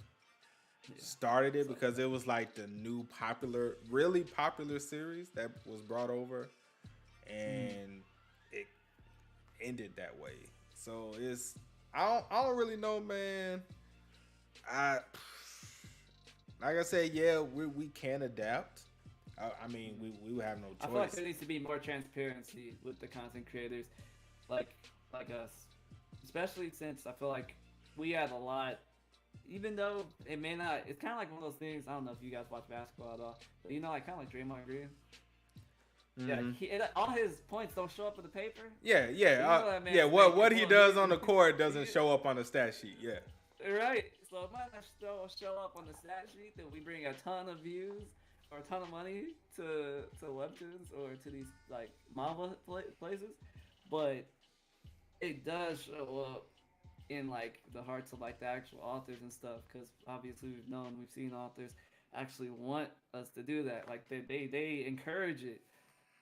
started it because it was like the new really popular series that was brought over, and it ended that way. So I don't really know, man. Like I said, yeah, we can adapt. I mean, we would have no choice. I feel like there needs to be more transparency with the content creators, like us, especially since I feel like we have a lot. Even though it may not, it's kind of like one of those things. I don't know if you guys watch basketball at all, but you know, like kind of like Draymond Green. Yeah, all his points don't show up in the paper. Yeah. What he does on the court doesn't show up on the stat sheet. Yeah. Right. So it might not show up on the stat sheet that we bring a ton of views or a ton of money to Webtoons or to these like manga places, but it does show up in like the hearts of like the actual authors and stuff, because obviously we've seen authors actually want us to do that. Like they encourage it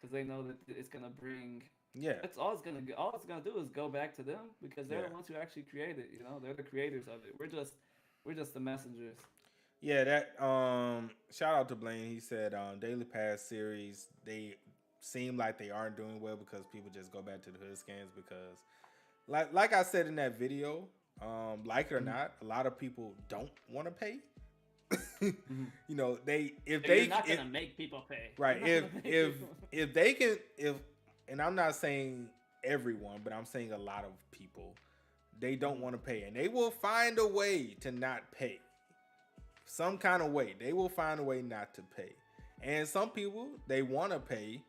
because they know that it's gonna bring. Yeah. That's all it's gonna do is go back to them because they're the ones who actually create it. You know, they're the creators of it. We're just the messengers. Yeah, that shout out to Blaine. He said Daily Pass series, they seem like they aren't doing well because people just go back to the hood scans because like I said in that video, like it or not, a lot of people don't want to pay. You know, you're not gonna make people pay. Right. And I'm not saying everyone, but I'm saying a lot of people, they don't want to pay, and they will find a way to not pay. Some kind of way. They will find a way not to pay. And some people, they want to pay,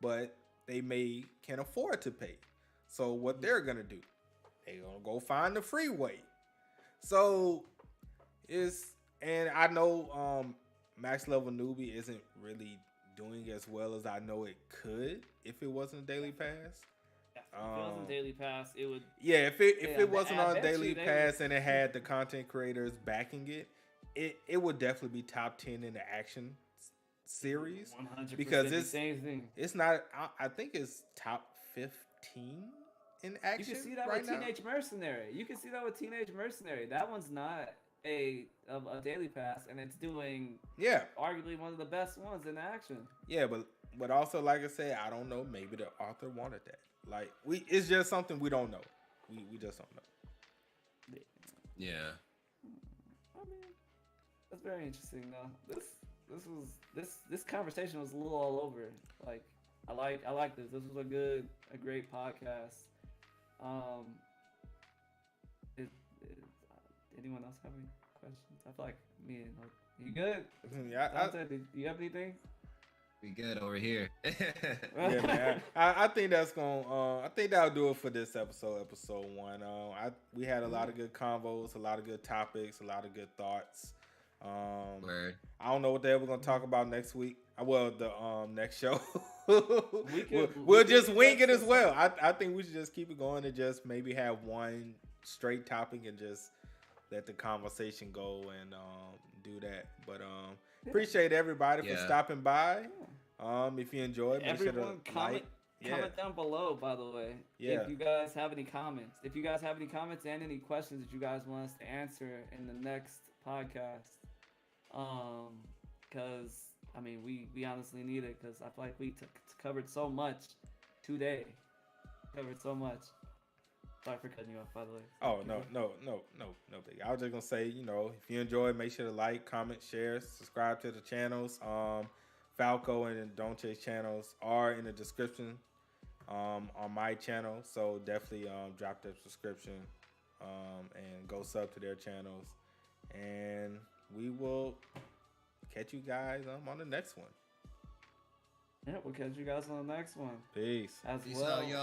but they can't afford to pay. So what they're going to do, they're going to go find the free way. So and I know Max Level Newbie isn't really doing as well as I know it could if it wasn't a daily pass. If it wasn't Daily Pass, it would. Yeah, if it wasn't I on bet Daily you they Pass would- and it had the content creators backing it, it would definitely be top 10 in the action series 100% because the same thing. it's not. I think it's top 15 in action. You can see that right with now. Teenage Mercenary. You can see that with Teenage Mercenary. That one's not a Daily Pass, and it's doing Yeah, arguably one of the best ones in action. yeah, but also like I said, I don't know. Maybe the author wanted that. Like it's just something we don't know. We just don't know. Yeah. I mean, that's very interesting though. This conversation was a little all over. Like I like this. This was a great podcast. Anyone else have any questions? I feel like me and you good? Yeah, Dante, do you have anything? We good over here. yeah, man. I think that's gonna. I think that'll do it for this episode 1. We had a lot of good convos, a lot of good topics, a lot of good thoughts. Word. I don't know what the hell we're gonna talk about next week. Well, the next show. we we'll just could wing it as well. I think we should just keep it going and just maybe have one straight topic and just let the conversation go and do that. But appreciate everybody for stopping by. If you enjoyed, make everyone sure to comment. like. Comment down below, by the way. Yeah. If you guys have any comments. If you guys have any comments and any questions that you guys want us to answer in the next podcast. Because, I mean, we honestly need it because I feel like we covered so much today. Covered so much. Sorry for cutting you off, by the way. Oh, no, big. I was just going to say, if you enjoyed, make sure to like, comment, share, subscribe to the channels. Falco and Donche's channels are in the description on my channel. So definitely drop that subscription and go sub to their channels. And we will catch you guys on the next one. Yeah, we'll catch you guys on the next one. Peace. As Peace well. out, y'all.